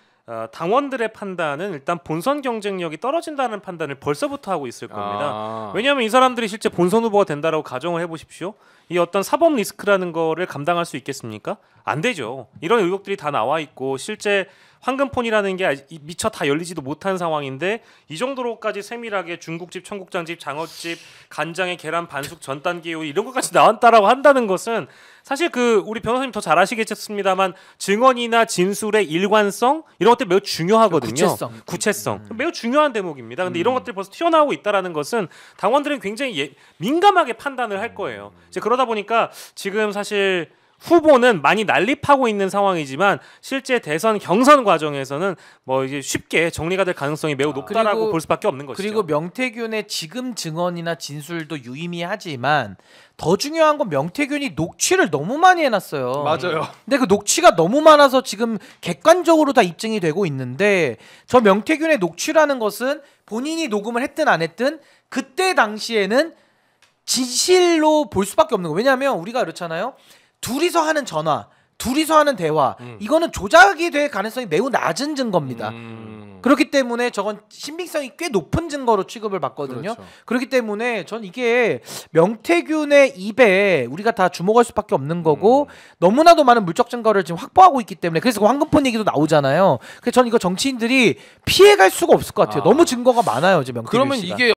당원들의 판단은 일단 본선 경쟁력이 떨어진다는 판단을 벌써부터 하고 있을 겁니다. 왜냐하면 이 사람들이 실제 본선 후보가 된다라고 가정을 해보십시오. 이 어떤 사법 리스크라는 거를 감당할 수 있겠습니까? 안 되죠. 이런 의혹들이 다 나와 있고 실제 황금폰이라는 게 미처 다 열리지도 못한 상황인데 이 정도로까지 세밀하게 중국집, 청국장집, 장어집, 간장에 계란 반숙 전 단계 요리 이런 것까지 나왔다라고 한다는 것은 사실 그 우리 변호사님 더 잘 아시겠습니다만 증언이나 진술의 일관성 이런 것들 매우 중요하거든요. 구체성 매우 중요한 대목입니다. 근데 이런 것들이 벌써 튀어나오고 있다라는 것은 당원들은 굉장히 민감하게 판단을 할 거예요. 이제 그러다 보니까 지금 사실 후보는 많이 난립하고 있는 상황이지만 실제 대선 경선 과정에서는 뭐 이제 쉽게 정리가 될 가능성이 매우 높다라고 볼 수밖에 없는 것이죠. 그리고 명태균의 지금 증언이나 진술도 유의미하지만 더 중요한 건 명태균이 녹취를 너무 많이 해놨어요. 맞아요. 근데 그 녹취가 너무 많아서 지금 객관적으로 다 입증이 되고 있는데 저 명태균의 녹취라는 것은 본인이 녹음을 했든 안 했든 그때 당시에는 진실로 볼 수밖에 없는 거예요. 왜냐하면 우리가 그렇잖아요. 둘이서 하는 전화 둘이서 하는 대화 이거는 조작이 될 가능성이 매우 낮은 증거입니다. 그렇기 때문에 저건 신빙성이 꽤 높은 증거로 취급을 받거든요. 그렇죠. 그렇기 때문에 전 이게 명태균의 입에 우리가 다 주목할 수밖에 없는 거고 너무나도 많은 물적 증거를 지금 확보하고 있기 때문에 그래서 그 황금폰 얘기도 나오잖아요. 그래서 전 이거 정치인들이 피해갈 수가 없을 것 같아요. 너무 증거가 많아요, 이제 명태균 그러면 씨가. 이게